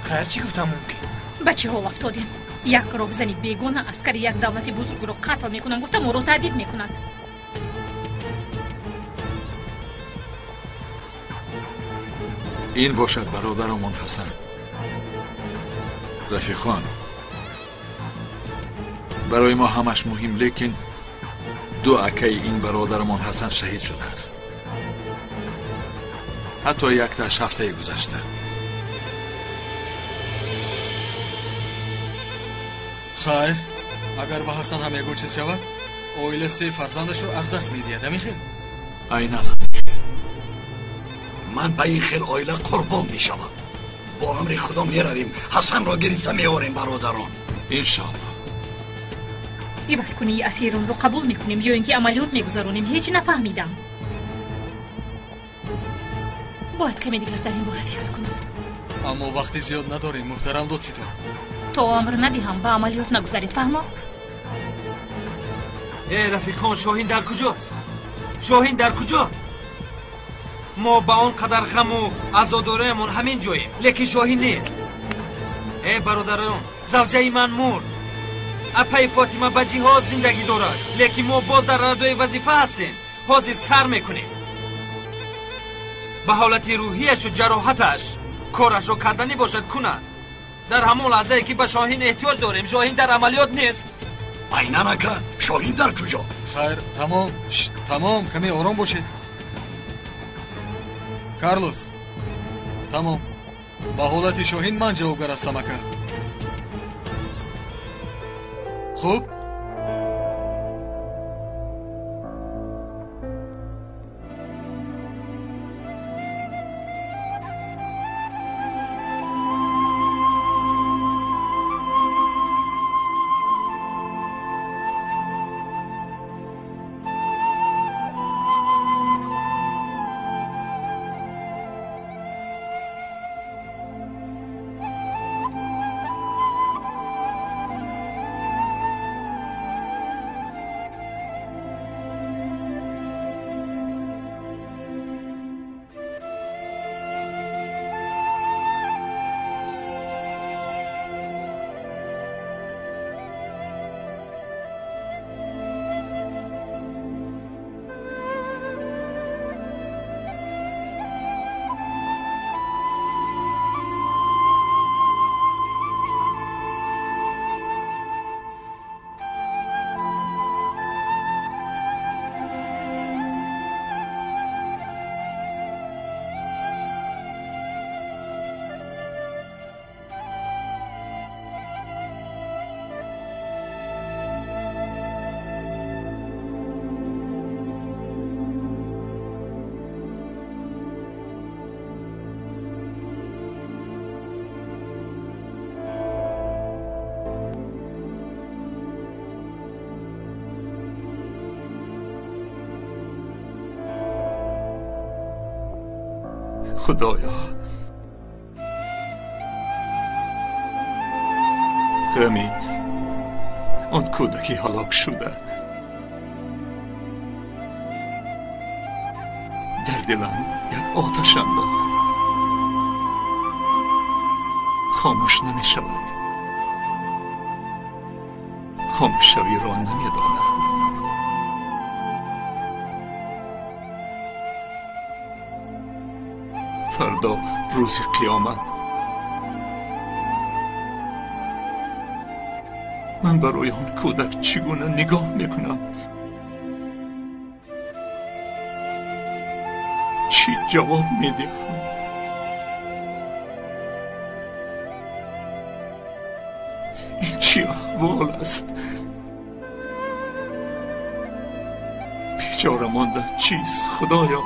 хайр чӣ гуфтам мумкин? ба чӣ ҳол афтодем? як роҳзани бегона аскари як давлати бузургро қатл мекунанд, гуфта моро таҳдид мекунанд. ин бошад бародарамон ҳасан. рафиқон, барои мо ҳамаш муҳим, лекин ду акаи ин бародарамон ҳасан шаҳид шудааст. ҳатто якташ ҳафтаи гузашта. хайр, агар ба ҳасан ҳам ягон чиз шавад, оила се фарзандашро аз даст медиҳад. ҳамин хел? айнан ман ба ин хел оила қурбон мешавам. бо амри худо меравем, ҳасанро гирифта меорем бародарон. иншоалло. иваз кунӣ асиронро қабул мекунем ё ин ки амалиёт мегузаронем? ҳеҷ нафаҳмидам. бояд каме дигар дар ин бора фикр кунам. аммо вақти зиёд надорем, муҳтарам додситон. то амр надиҳам ба амалиёт нагузаред, фаҳмо? рафиқон, шоҳин дар куҷост? шоҳин дар куҷост? мо ба он қадар ғаму азодораямон ҳамин ҷоем, лекин шоҳин нест. бародарон, завҷаи ман мурд. апаи фотима ба ҷиҳод зиндагӣ дорад, лекин мо боз дар радои вазифа ҳастем. ҳозир сар мекунем. ба ҳолати рӯҳияшу ҷароҳаташ корашро карданӣ бошад кунад. дар ҳамон лаҳзае ки ба шоҳин эҳтиёҷ дорем, шоҳин дар амалиёт нест. айнан ака, шоҳин дар куҷо? хайр, тамом, каме ором бошед. карлос, тамом. ба ҳолати шоҳин ман ҷавобгар ҳастам, ака. хуб? خدایا غمی آن کودکی هلاک شده در دلم یک آتش انداخت خاموش نمی شود خاموشی را نمی داند فردا روز قیامت من برای آن کودک چگونه نگاه میکنم چی جواب میدهم این چی احوال است بیچاره مانده چیست خدایا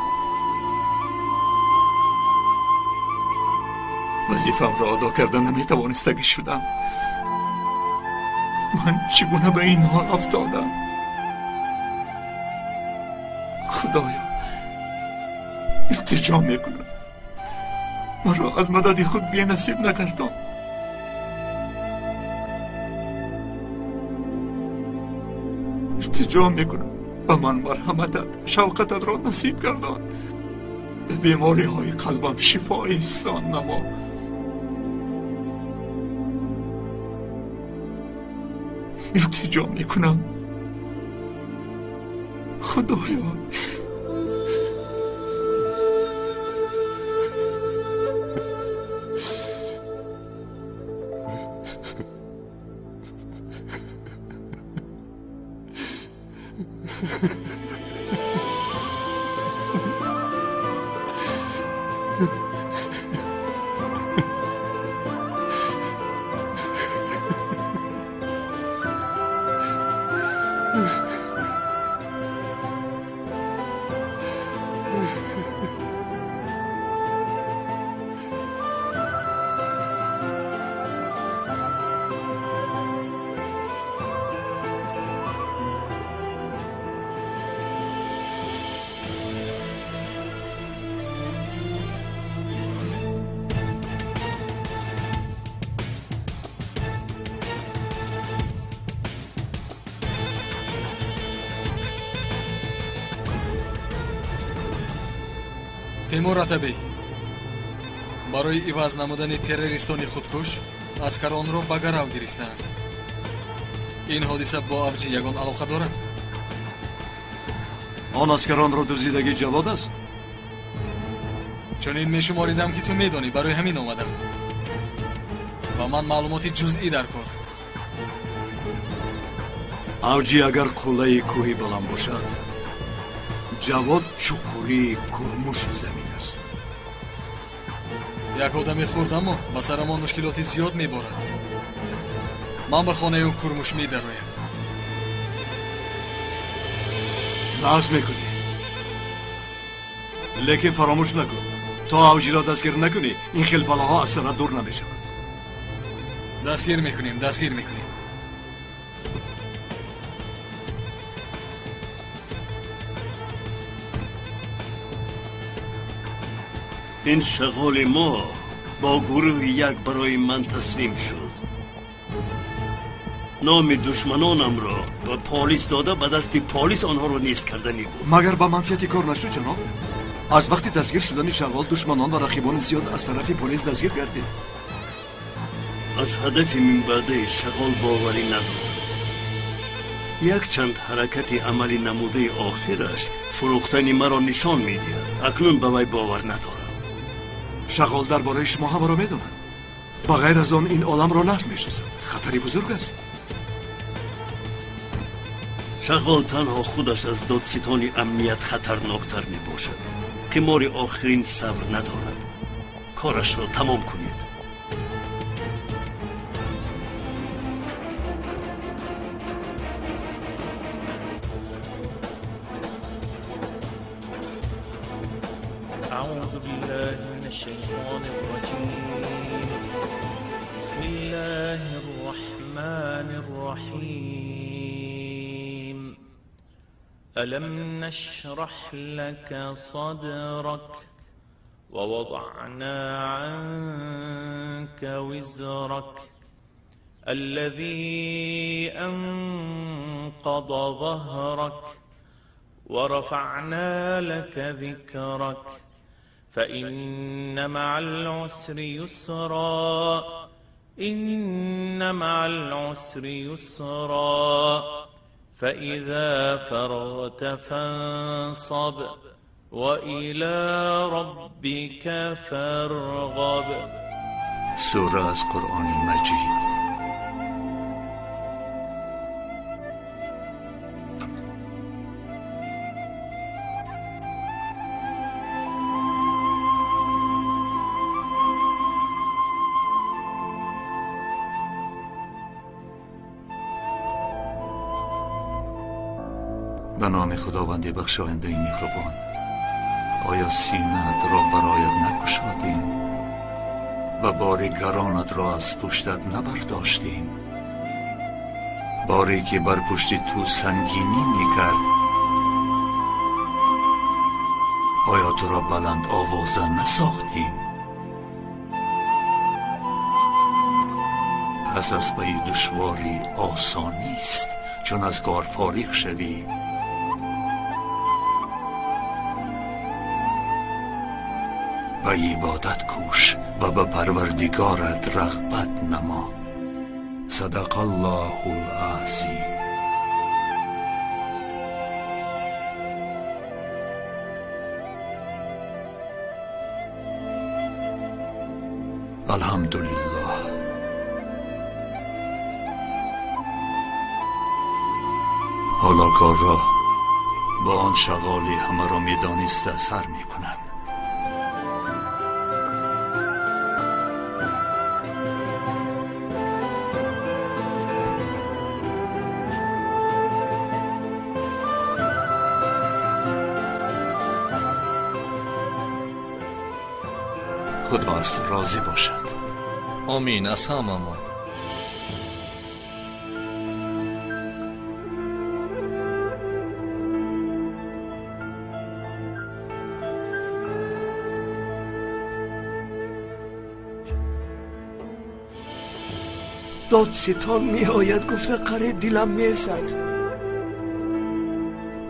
وظیفم را ادا کرده نمیتوانستگی شدم من چگونه به این حال افتادم خدایا التجا میکنم مرا از مدد خود بی نصیب نگردان التجا میکنم به من مرحمتت شوقتت را نصیب گردان به بیماری های قلبم شفای سان نما التجا میکنم خدایا تیمور ратабӣ барои иваз намудани террористони худкуш аскаронро ба гарав гирифтаанд. ин ҳодиса бо авҷи ягон алоқа дорад? он аскаронро дуздидаги ҷавод аст? чунин мешуморидам ки ту медонӣ, барои ҳамин омадам. ба ман маълумоти ҷузъӣ дар кор. авҷи агар қуллаи кӯҳи баланд бошад, ҷавод чуқури курмуши замин аст. як одами хурдамо ба сарамо мушкилоти зиёд меборад. ман ба хонаи ӯ курмуш медароям. лағз мекунӣ, лекин фаромӯш накун, то авҷиро дастгир накунӣ, ин хел балоҳо аз сарат дур намешавад. дастгир мекунем, дастгир мекунем. این شغال ما با گروه یک برای من تسلیم شد. نام دشمنانم را به پلیس داده به دست پلیس آنها را نیست کردنی بود. مگر با منفیتی کار نشد جناب؟ از وقتی دستگیر شدن شغال دشمنان و رقیبان زیاد از طرف پلیس دستگیر گردید. از هدف من بعد شغال باوری ندارد. یک چند حرکت عملی نموده آخرش فروختن مرا نشان میدهد. اکنون به وی باور ندارم. شغال درباره شما همه را میدوند. با غیر از آن این عالم را نحس میشناسد. خطری بزرگ است. شغال تنها خودش از دادستان امنیت خطرناکتر می باشد. قمار آخرین صبر ندارد. کارش را تمام کنید. أعوذ بالله من الشيطان الرجيم بسم الله الرحمن الرحيم ألم نشرح لك صدرك ووضعنا عنك وزرك الذي أنقض ظهرك ورفعنا لك ذكرك فإن مع العسر يسرا إن مع العسر يسرا فإذا فرغت فانصب وإلى ربك فارغب. سوره از قرآن مجید. به نام خداوند بخشاینده مهربان. آیا سینه‌ات را برایت نگشادیم و بار گرانت را از پشتت نبرداشتیم؟ باری که بر پشت تو سنگینی میکرد آیا تو را بلند آوازه نساختیم؟ پس از پی دشواری آسانی است چون از کار فارغ شوی. به عبادت کوش و به پروردگارت رغبت نما. صدق الله العظیم. الحمدلله. حالا کار را با آن شغالی همه را میدانسته سر میکنم. خدا از تو راضی باشد. آمین. از هممون. دادستان می آید گفته قره دلم می زد.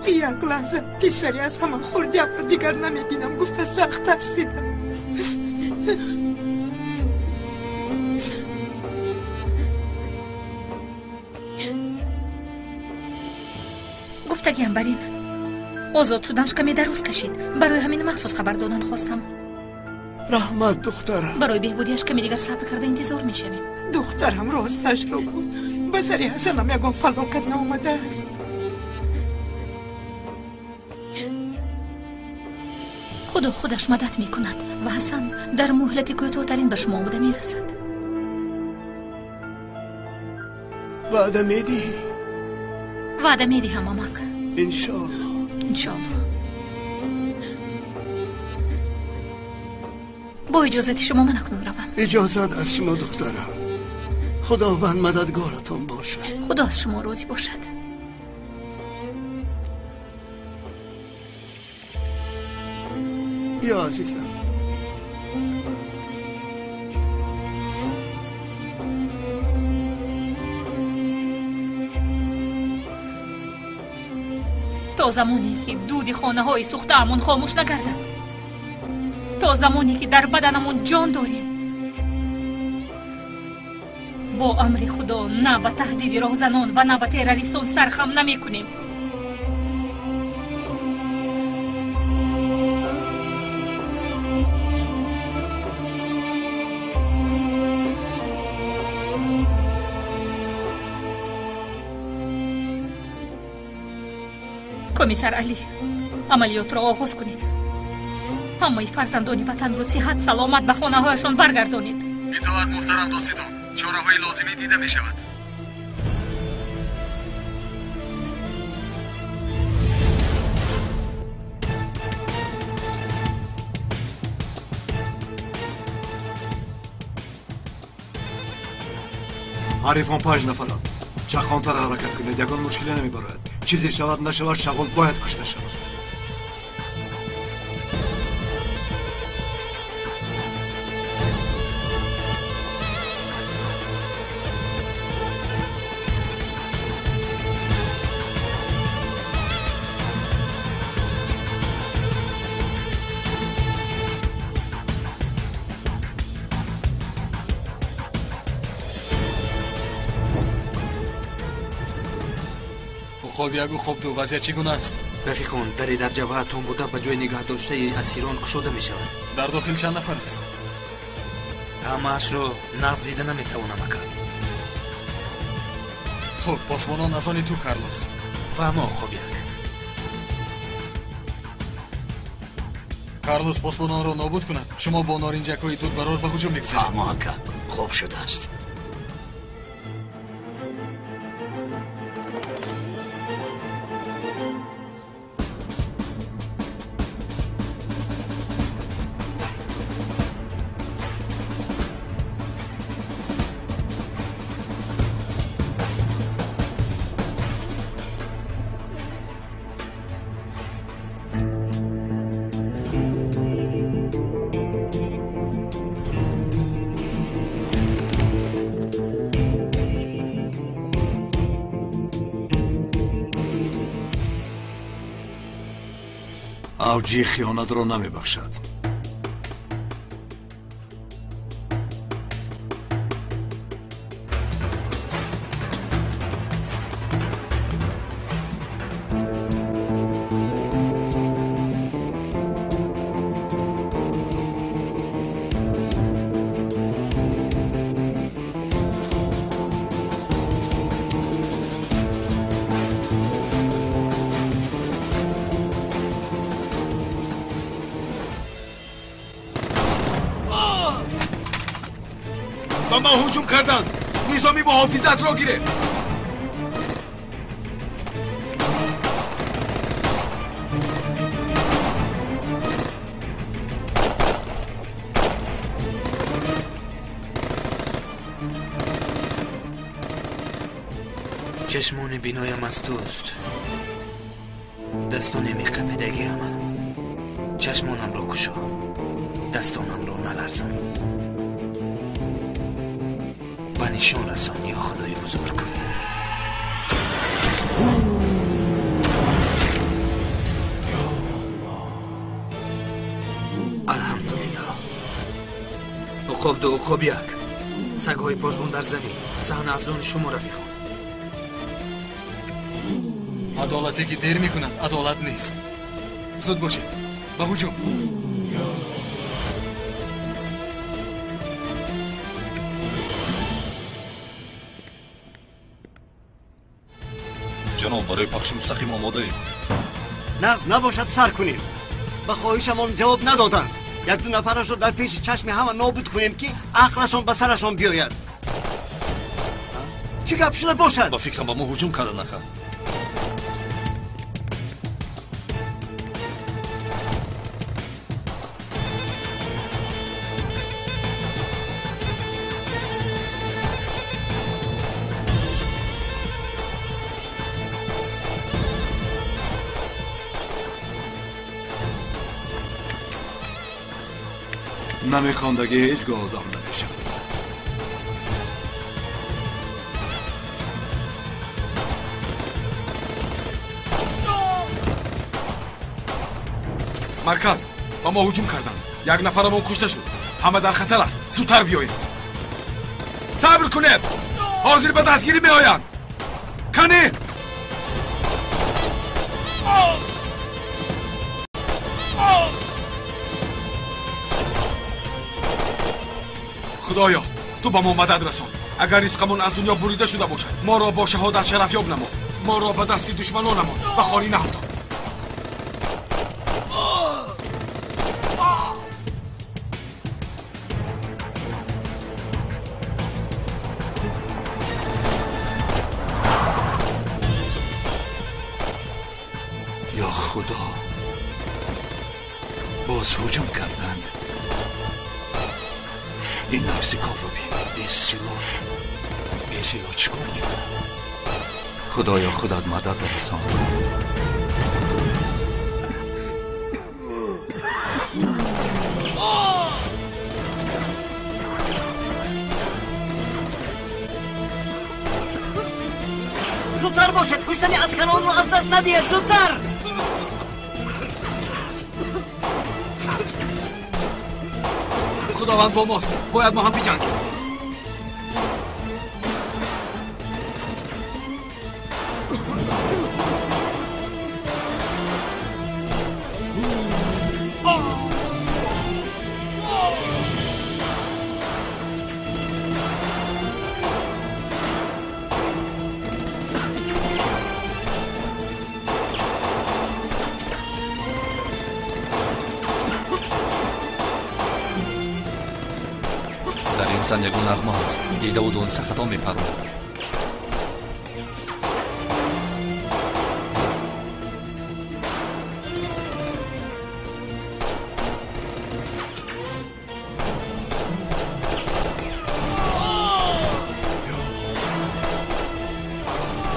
یک لحظه پسری از همه خوردی اما دیگر نمی بینم. گفته سخت ترسیدم. گفتگیم برین آزاد شدنش کمی در روز کشید. برای همین مخصوص خبر دادن خواستم. رحمت دخترم. برای بهبودیش کمی دیگر صبر کرده انتظار میشویم. دخترم راستش رو گو. بسری حسنم یکم فلاکت نامده است. خدا خودش مدد میکند و حسن در مهلت کوتاه‌ترین به شما بوده میرسد. وعده میدی؟ وعده میدیم مامک. انشالله. انشالله. با اجازت شما من اکنون روم. اجازت از شما دخترم. خداوند مددگارتان باشد. خدا از شما راضی باشد. بیا عزیزم. تا زمانی که دود خانه های سوخته امون خاموش نگردد، تا زمانی که در بدنمون جان داریم، با امر خدا نه به تهدید راهزنان و نه به تروریستان سرخم نمی کنیم. کمیسر علی، عملیات را آغاز کنید. همه فرزندان وطن را صحت سلامت به خانه هایشان برگردانید. اطاعت محترم دادستان. چاره های لازمی دیده می شود. حریفان 5 نفرند. چرخانتر حرکت کنید. یگان مشکلی نمیبارد. چیزی شود نشود شغل باید کشته شود. уқобиягу хубду вазъият чӣ гуна аст? рафиқон дари дар ҷабҳаатон буда ба ҷои нигаҳдоштаи асирон кушода мешавад. дар дохил чанд нафар аст? ҳамаашро нағз дида наметавонам ака. хуб, посбонон аз они ту, Карлос. фаҳмо уқобияк. Карлос посбононро нобуд кунад. шумо бо норинҷакҳои дудбарор ба ҳуҷум мегузаред. фаҳмо ака, хуб шудааст. авҷи хиёнатро намебахшад. ба ман ҳуҷум карданд. низоми муҳофизатро гиред. чашмони биноям аз туст. дастонеми қапидагиамам. чашмонамро кушо. дастонамро наларзон. ба нишон расон, ё худои бузург. алҳамдулиллаҳ. уқобду уқобияк. сагҳои позбон дар замин. саҳна аз они шумо рафиқон. адолате ки дер мекунад адолат нест. зуд бошед, ба ҳуҷум. ҷаноб, барои пахши мустақим омодаем. нағз набошад сар кунем. ба хоҳишамон ҷавоб надоданд. як-ду нафарашро дар пеши чашми ҳама нобуд кунем ки ақлашон ба сарашон биёяд. чӣ гап шуда бошад? ба фикрам ба мо ҳуҷум кардан ака. намехондагӣ ҳеҷ гоҳ одам намешавад. марказ, ба мо ҳуҷум карданд. як нафарамон кушта шуд. ҳама дар хатар аст. зудтар биёед. сабр кунед. ҳозир ба дастгирӣ меоянд. канӣ худоё, ту ба мо мадад расон. агар ризқамон аз дунё бурида шуда бошад, моро бо шаҳодат шарафёб намо. моро ба дасти душманонамон ба холӣ нафтон. یا خدا، باز هجوم کردند. این عکس کار رو بین. این سیلا چی کار میکنه؟ خدایا خودت مدد رسان. زودتر باشد، کشتن عسکران رو از دست ندید. زودتر. خداوند با ماست. باید ما هم بجنگیم. дар ин сан ягон нағма ҳаст. Дидаву донста хато мепаронад.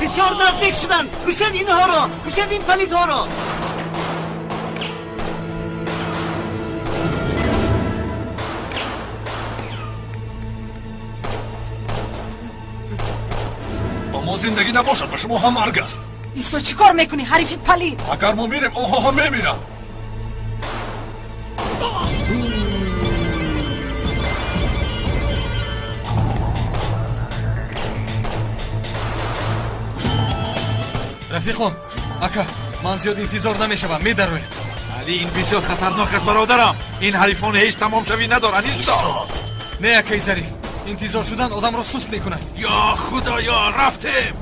بسیار نزدیک شدن. کشید اینها رو، کشید این پلیدها رو. با ما زندگی نباشد، به شما هم مرگ است. ایستو چی کار میکنی حریفی پلید؟ اگر ما میریم آنها هم میمیرند. рафиқо ака ман зиёд интизор намешавам медароям. али ин бисёр хатарнок аст бародарам. ин ҳарифон ҳеҷ тамомшавӣ надоранд. исто. не акаи зариф, интизор шудан одамро суст мекунад. ё худоё, рафтем.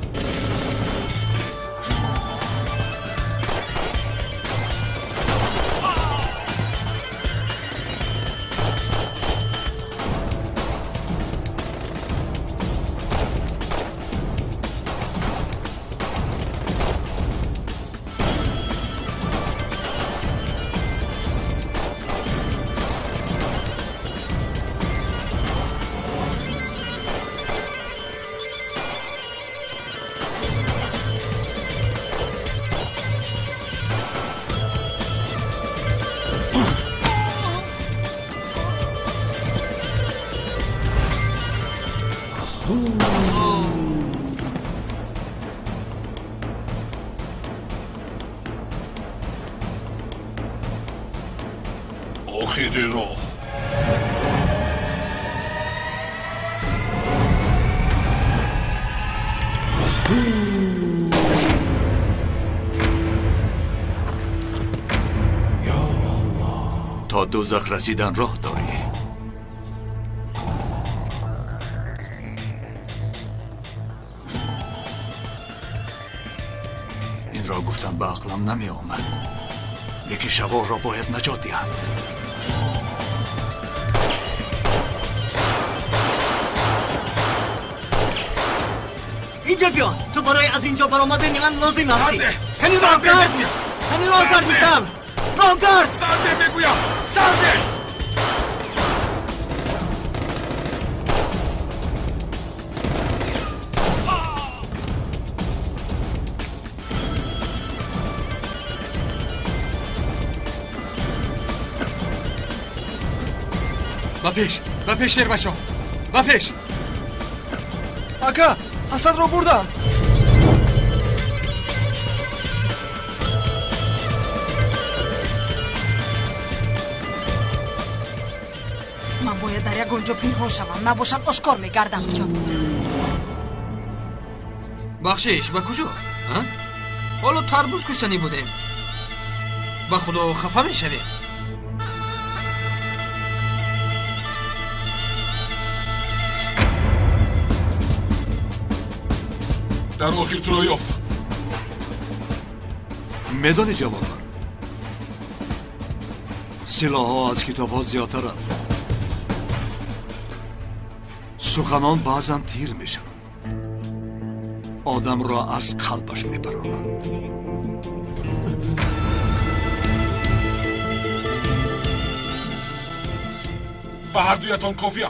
آخری راه. تا دوزخ رسیدن راه داری. این را گفتم به عقلم نمی آمد. یکی شغال را باید نجات دهم. اینجا بیا. تو برای از اینجا برآمدن من لازم هستی. کنی راه کرد. کنی راه کرد گفتم. راه کرد. سرده میگویم. سرده. ба пеш шербашо, ба пеш. ака ҳасанро бурданд. ман бояд дар ягон ҷо пинҳон шавам, набошад ошкор мегардам. бахшиш ба куҷо? ҳоло тарбуз куштанӣ будем. ба худо хафа мешавем. در آخر تو را یافتم. میدانی جوانان، سلاح‌ها از کتاب‌ها زیادترند. سخنان بعضاً تیر میشوند. آدم را از قلبش میبرانند. به هر دویتان کافیم.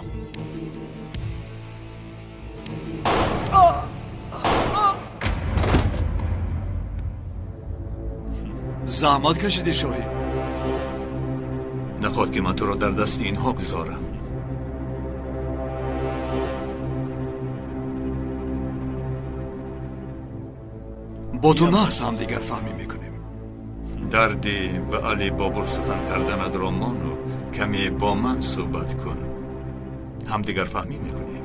زحمت کشیدی شاهین. نخواد که من تو را در دست اینها گذارم. با تو نحس هم دیگر فهمی میکنیم. دردی به علی بابر سخن کردن را مانو کمی با من صحبت کن. هم دیگر فهمی میکنیم.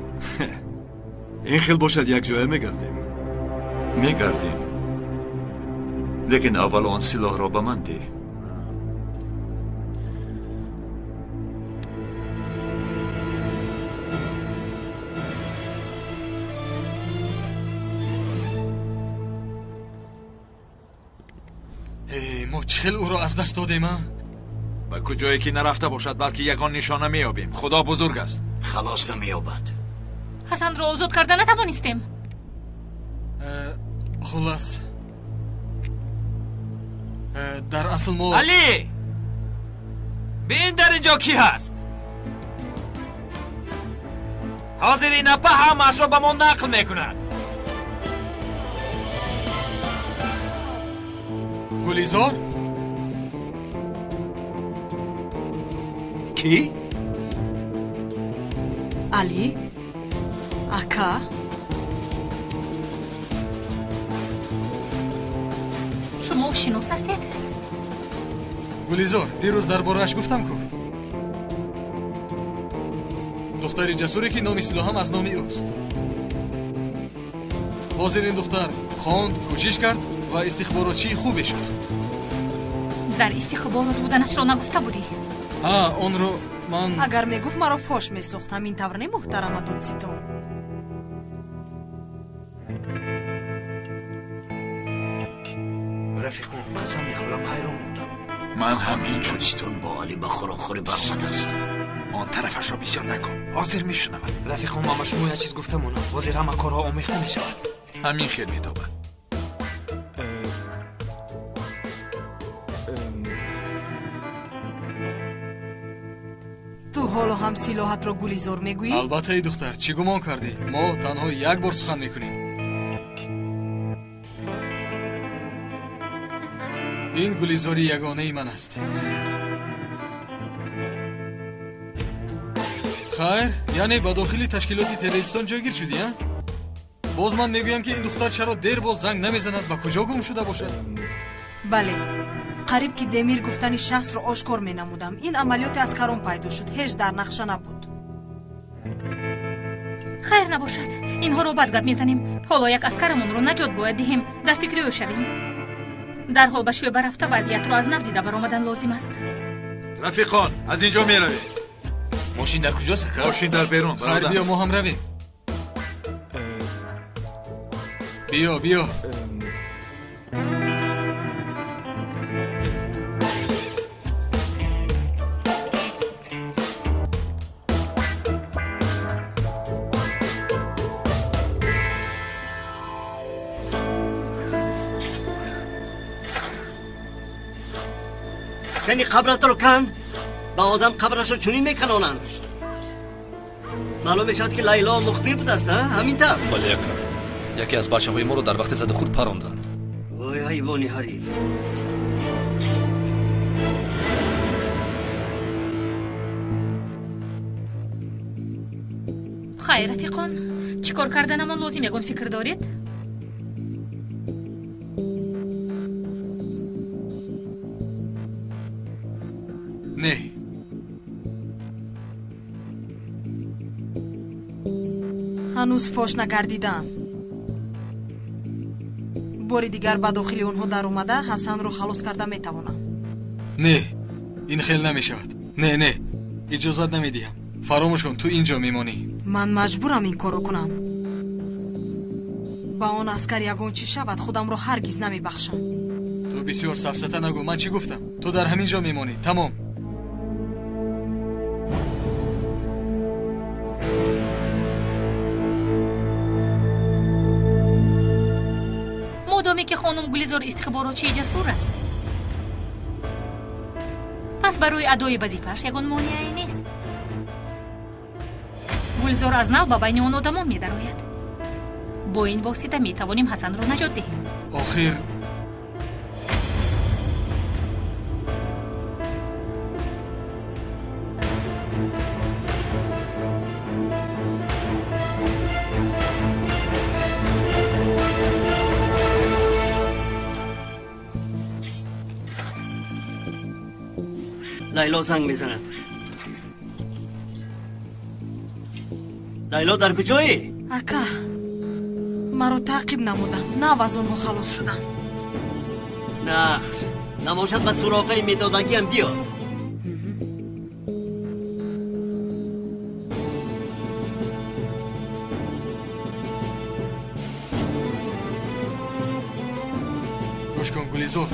این خیل باشد یک جای میگردیم. میگردیم. لیکن اول آن سلاح را به من ده. ما چخل او را از دست دادیم. به کجایی که نرفته باشد بلکه یگان نشانه میابیم. خدا بزرگ است. خلاص نمییابد. حسن رو آزاد کرده نتوانستیم. خلاص در اصل ما علی بین در اینجا کی هست؟ حاضرین اپا همش رو به ما نقل میکنند. گلیزار؟ کی؟ علی؟ اکا؟ شما شناس هستید؟ گلیزار دیروز درباره‌اش گفتم کو. دختری جسوری که نام اصلی هم از نام اوست. حاضر این دختر خواند، کوشش کرد و استخباراتچی خوبی شد. در استخبارات بودنش را نگفته بودی؟ اون رو من اگر میگفت مرا فوش میسوختم این طور محترمه دوستیتون. رفیقون قسم میخورم حیران موندم. من همین دوستیتون با علی بخوراخوری برمده است. آن طرفش را بسیار نکن، حاضر میشنود. رفیقون ما شما یه چیز گفتم اونا حاضر همه کارها آمیخته میشود. همین خیل میتابد. تو حالا هم سلاحت را گلیزار میگویی؟ البته ای دختر چی گمان کردی؟ ما تنها یک بار سخن میکنیم. این گلیزاری یگانه ای من است. خیر یعنی با داخلی تشکیلات تروریستان جایگیر شدی ها؟ باز من میگویم که این دختر چرا دیر باز زنگ نمیزند و کجا گم شده باشد؟ بله قریب که دمیر گفتن شخص رو آشکار می نمودم. این عملیات از کرون پیدا شد، هیچ در نقشه نبود. خیر نباشد اینها رو بعد گپ میزنیم. حالا یک عسکرمون رو نجات باید دهیم، در فکر او شویم. در حال به شیوه رفته وضعیت رو از نو دیده برآمدن لازم است. رفیقان از اینجا میرویم. ماشین در کجاست؟ ماشین در بیرون. خیر بیا ما هم رویم. بیا یعنی قبرت رو کن با آدم قبرش رو چونین میکنانند. معلوم میشد که لیلا مخبر بود است همین طور. بله اکرم یکی از بچه های ما رو در وقت زده خورد پراندند. وای حیوانی حریف. خیر رفیقان چیکار کردنمان لازم یگان فکر دارید؟ نه هنوز فوش نگردیدن. باری دیگر با داخلی اونها در اومده حسن رو خلاص کرده میتوانم. نه این خیلی نمیشود. نه اجازت نمیدیم. فراموش کن تو اینجا میمانی. من مجبورم این کارو کنم. با آن عسکر یگان چی شود خودم رو هرگز نمیبخشم. تو بسیار سفسطه نگو. من چی گفتم؟ تو در همین جا میمانی. تمام. مادامی که خانم گلیزار استخباراتچی جسور است، پس برای ادای وظیفه‌اش یگان مانعی نیست. گلیزار از نو به بین آن آدمان می‌دراید. با این واسطه می‌توانیم حسن را نجات دهیم. آخر لیلا زنگ میزند. لیلا در کجایی؟ اکا مرا تعقیب نمودن. نه از اونها خلاص شدم. نه نماشد به سراغه میدادگی هم بیا. گوش کن گلیزار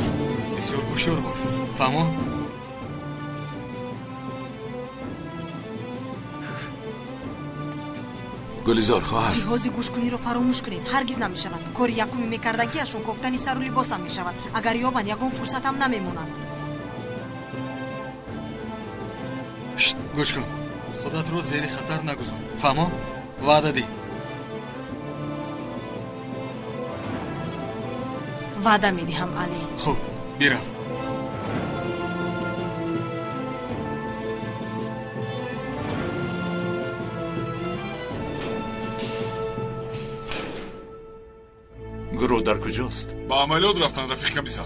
بسیار گوشور باش. فهمو؟ گلیزار خواهر جهازی گوشکنی رو فراموش کنید. هرگز نمیشود. کار یکمی میکردگیشون گفتنی سر و لباسم میشود. اگر یابن یگون فرصتم نمیمونند. گوش کن. خودت رو زیر خطر نگذار. فهمو؟ وعده دی. وعده میدهم علی. خوب بیرم. گروه در کجاست؟ با عملیات رفتن رفیق کمیسر.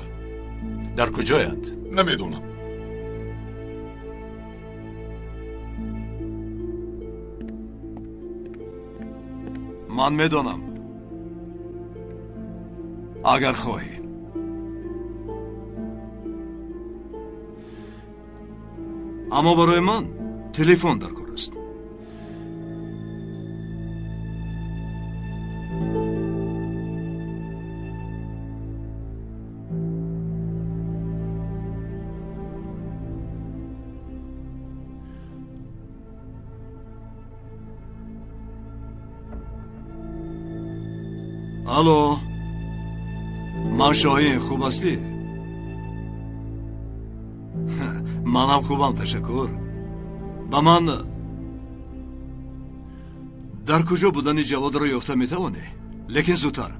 در کجایند؟ نمیدونم. من میدونم. اگر خواهی اما برای من تلفن در کار است. الو من شاهین خوب هستی؟ منم خوبم تشکر. با من در کجا بودن جواد را یافته میتوانی؟ لیکن زودتر.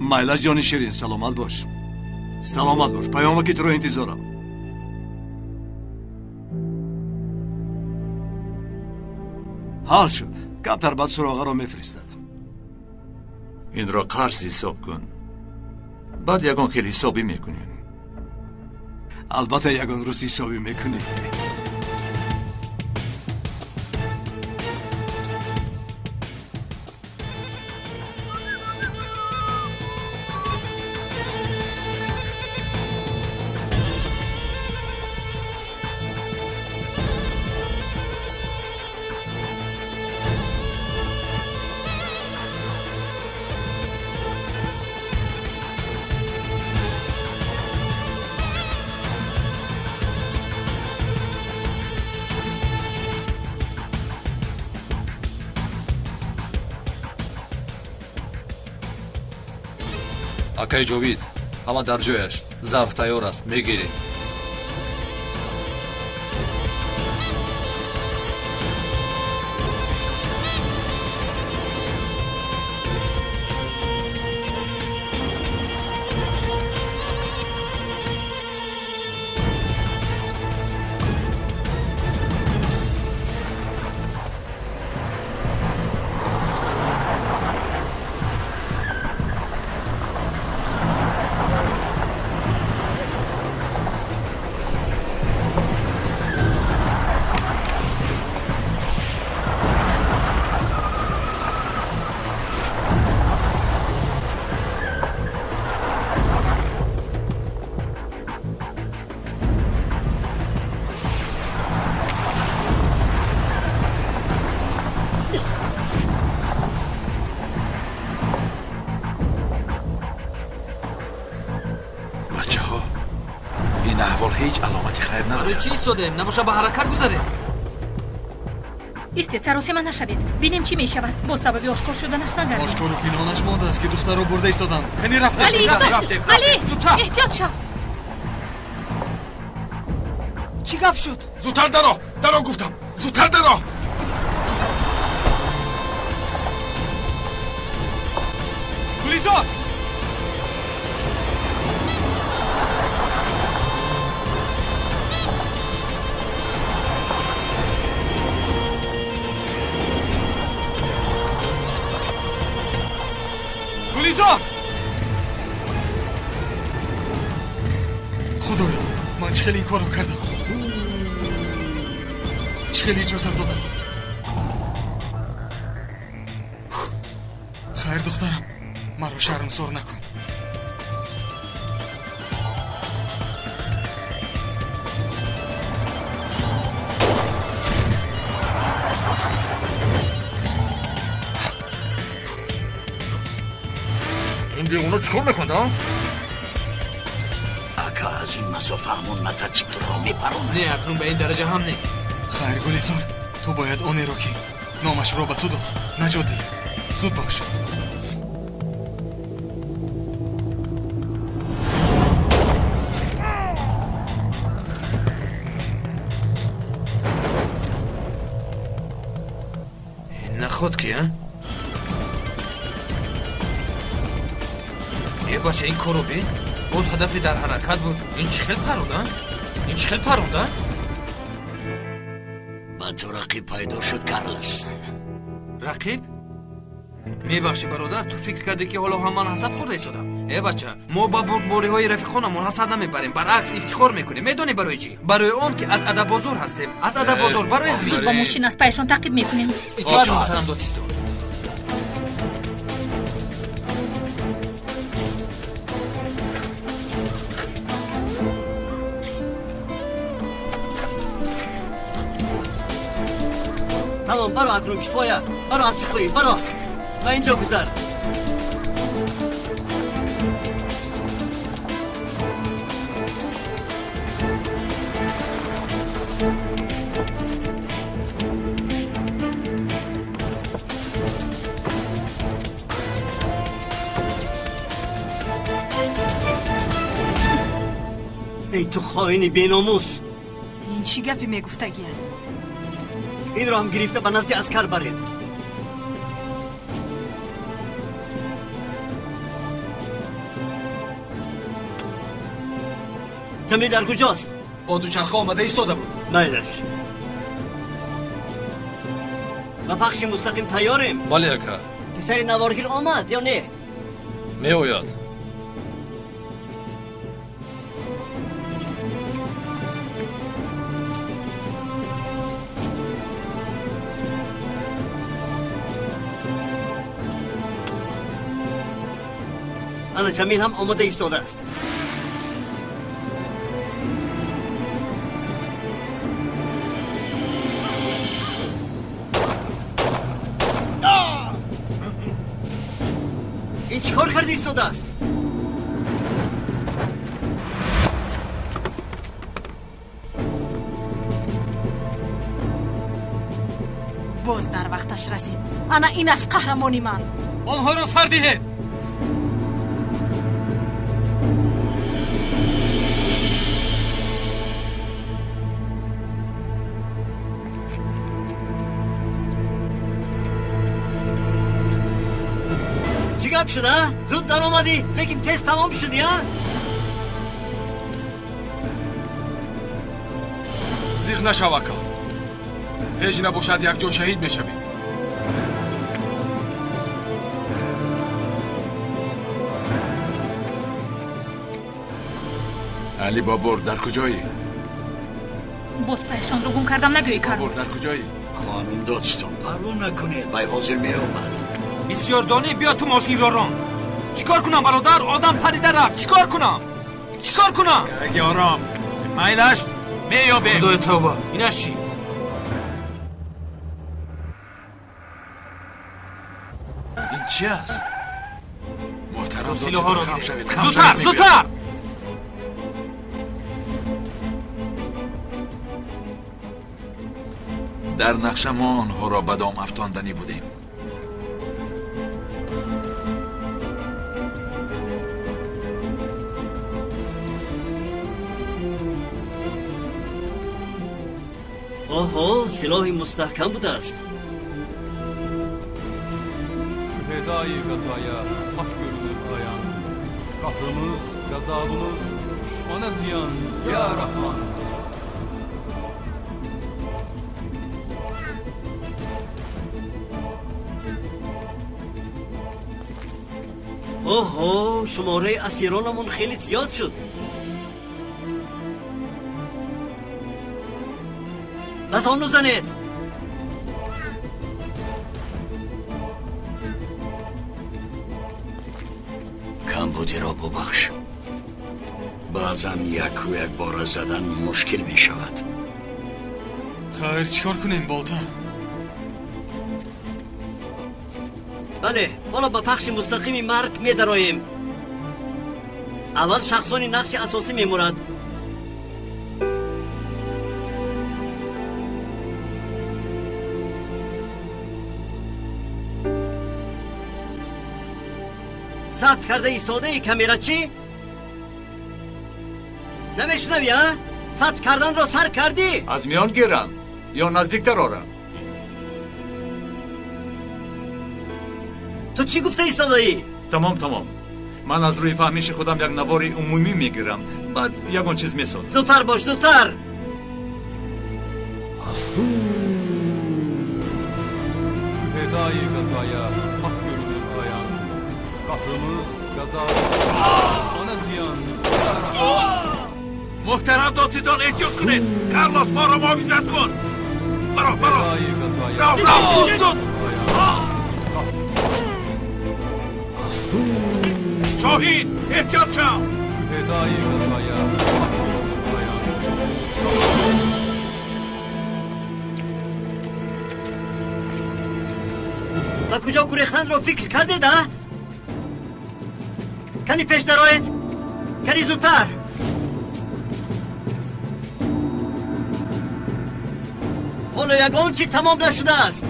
مایلا جان شیرین سلامت باش. سلامت باش. پیامکی تو رو انتظارم. حال شد. کمتر بعد سراغه را میفرستد. این را قرض حساب کن. بعد یگان خیلی حسابی میکنیم. البته یگان روز حسابی میکنی. акаи ҷовид ҳама дар ҷояш. зарф тайёр аст, мегирӣ. چی ایستادیم؟ نباشه به حرکت گذاریم. ایستید سراسیمه نشوید. بینیم چی میشود. با سببی آشکار شدنش نگردیم. آشکار و پنهانش مانده است که دختر رو برده ایستادن. یعنی رفتیم. علی احتیاط شو. چی گپ شد؟ زودتر درا گفتم. زودتر درا. گلیزار خدایا من چه خیلی این کارو کردم. چه خیلی اجازت دادم. خیر دخترم مرا شرمسار نکن. این دیوانه چیکار میکنه؟ اگه از این مسافه همون موتورسیکل را میپرونه. نه اکنون به این درجه هم نه. خیر گلیزار تو باید آن را که номашро ба ту дод. наҷот диҳ. зуд бош. наход ки бача ин коро бин боз ҳадафи дар ҳаракат буд. ин чӣ хел паронда? ба ту рақиб пайдо шуд, Карлос. рақиб? мебахшӣ бародар, ту фикр кардӣ ки ҳоло ҳаман ҳасад хӯрда истодам? бача, мо ба бурдбориҳои рафиқонамон ҳасад намебарем, баръакс ифтихор мекунем. медонӣ барои чӣ? барои он ки аз адаббозор ҳастем. аз адаббозор барои зуд ба мошин аз пайшон таъқиб мекунем. итоат муҳтарам додистон. تمام برو اکنون کفایه برو از چخوری برو و اینجا گذر ای تو خائنی بیناموس این چی گپی میگفتگیت؟ این رو هم گرفته به نزد عسکر برید. تمری در کجاست؟ با دوچرخه آمده ایستاده بود. میلش و پخش مستقیم تیاریم. بله اکا. پسر نوارگیر آمد یا نه؟ می آید. انا جمیل هم آماده ایستاده است. این چیکار کرده ایستاده است؟ باز در وقتش رسید. انا این است قهرمانی من. آنها را سر دهید. گپ شده؟ زود در آمدی لیکن تست تمام شدی ها؟ زیغ نشو اکا. هیچ نباشد یک جا شهید میشوی. علی بابور در کجایی؟ باز پایشان رو گم کردم نگویی کارلوس. در کجایی؟ خانم دادستان پروا نکنید بای حاضر می آمد. بسیار دانی بیا تو ماشین را ران. چیکار کنم برادر؟ آدم پریده رفت. چیکار کنم؟ اگه آرام میلش میابیم. خدای توبه اینش چی؟ این چی است؟ محترم سلاح‌ها را خم شوید. زودتر در نقشه ما آنها را به دام افشاندنی بودیم. اوه سلاحی مستحکم بوده است. Şühedai gazaya hak görünür ayan. Kahrımız, gazabımız düşmana ziyan ya Rahman. اوه شماره اسیرانمون خیلی زیاد شد. بس آن رو زنید. کمبودی را ببخش. بعضا یک و یک بار زدن مشکل می شود. خیر چیکار کنیم بالتا؟ بله حالا با پخش مستقیم مرگ می دراییم. اول شخصانی نقش اساسی می مورد. ضبط کرده ایستاده کامیرا چی؟ نمیشنوی ها؟ ضبط کردن رو سر کردی؟ از میان گیرم یا نزدیکتر آرم؟ تو چی گفته ایستاده ای؟ تمام من از روی فهمیش خودم یک نواری عمومی میگیرم بعد یکون چیز میسازم. زودتر باش زودتر. Şühedai gazaya hak görünür ayan. Kahrımız gazaya ona ziyan. محترم دادستان احتیاط کنید. کارلوس ما را محافظت کن. برو رفت زود شاهین احتیاط شو. Şühedai gazaya ayan. تا کجا گریختن رو فکر کرده ده؟ کنی پیش درایت؟ کنی زودتر؟ حالا یگان چی تمام نشده است؟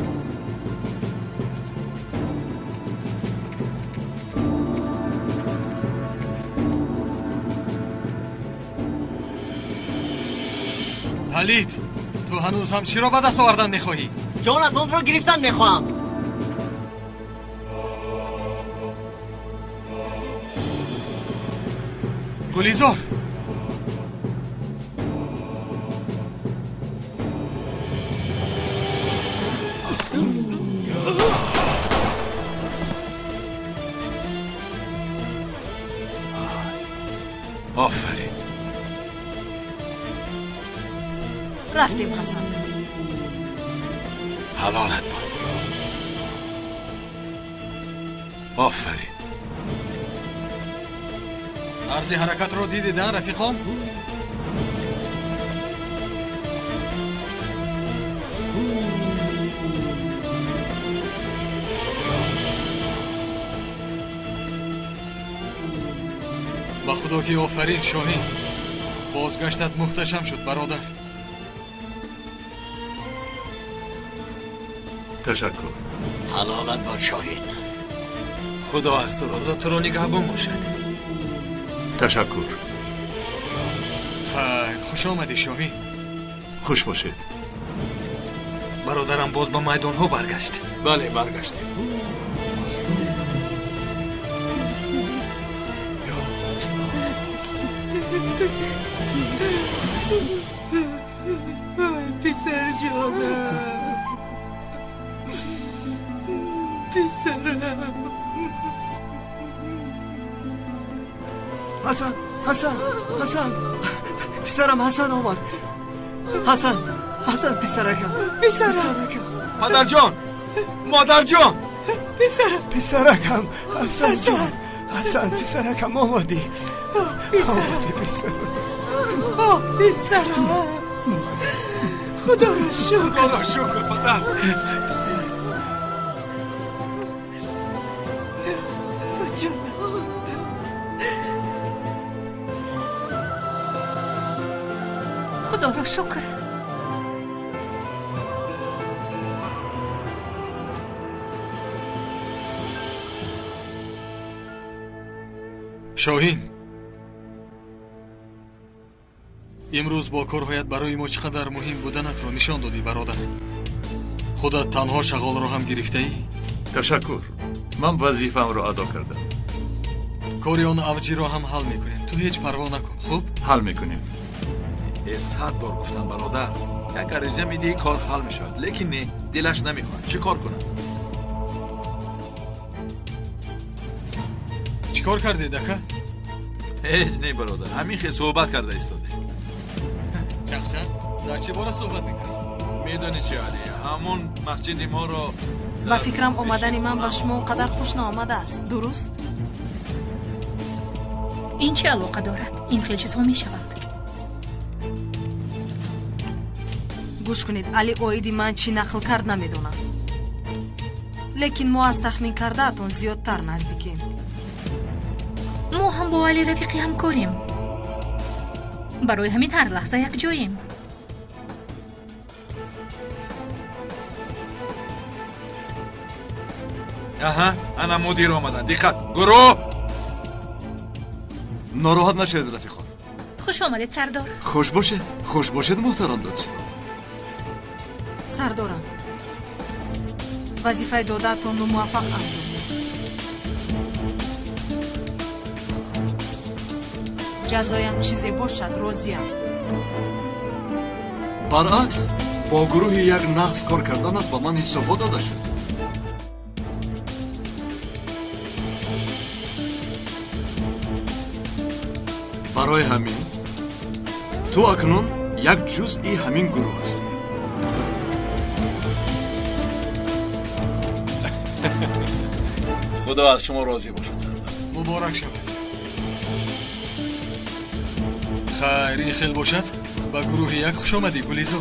پلید تو هنوز هم چی را به دست آوردن میخواهی؟ جانتان رو گرفتن میخواهم. گلیزار آفرین. رفتیم حسن. حلالت باد. آفرین. عرض حرکت رو دیدیدن رفیقان؟ با خدا که آفرین شاهین. بازگشتت محتشم شد برادر. تشکر. حلالت باد شاهین. خدا از تو رو نگهبان باشد. تشکر. خیلی خوش آمدی شاهین. خوش باشید. برادرم باز به میدان ها برگشت. بله برگشتیم. پسر جانم پسرم. حسن پسرم حسن آمد. حسن پسرکم. مادر جان پسرکم حسن پسرکم آمدی. پسرم خدا را شکر پدر. خدا را شکر. شاهین امروز با کارهایت برای ما چقدر مهم بودنت رو نشان دادی برادر. خودت تنها شغال رو هم گرفته ای؟ تشکر. من وظیفه‌ام رو ادا کردم. کاری آن اوجی رو هم حل میکنیم. تو هیچ پروا نکن. خوب؟ حل میکنیم. 100 بار گفتم برادر یک عریضه میدی کار حل میشود لیکن نه دلش نمیخواد. چه کار کنم؟ چی کار کردی دکه؟ هیچ نه برادر همین خیلی صحبت کرده ایستاده. چخشن در چه باره صحبت میکنی؟ میدونی چه علیه همون مسجد ما رو با فکرم آمدن من با شما اونقدر خوش نآمده است. درست؟ این چه علاقه دارد؟ این خیلی چیزها می شود. گوش کنید علی اویدی من چی نقل کرد نمیدونم. لیکن ما از تخمین کرده اتون زیادتر نزدیکیم. ما هم با علی رفیقی همکاریم. برای همین هر لحظه یک جاییم. اها انا مدیر آمدن. دقت گروه ناراحت نشید رفیقان. خوش آمدید سردار. خوش باشید محترم دادستان. سردارم وظیفه دادتون رو موفق انجام دید. جزایم چیزی باشد راضیم. برعکس با گروه یک نقص کار کردنت با من حسابا داده شد. برای همین تو اکنون یک جزئی همین گروه هستی. خدا از شما راضی باشد سردار. مبارک شود. خیری خیل باشد. با گروه یک خوش آمدی گلیزو.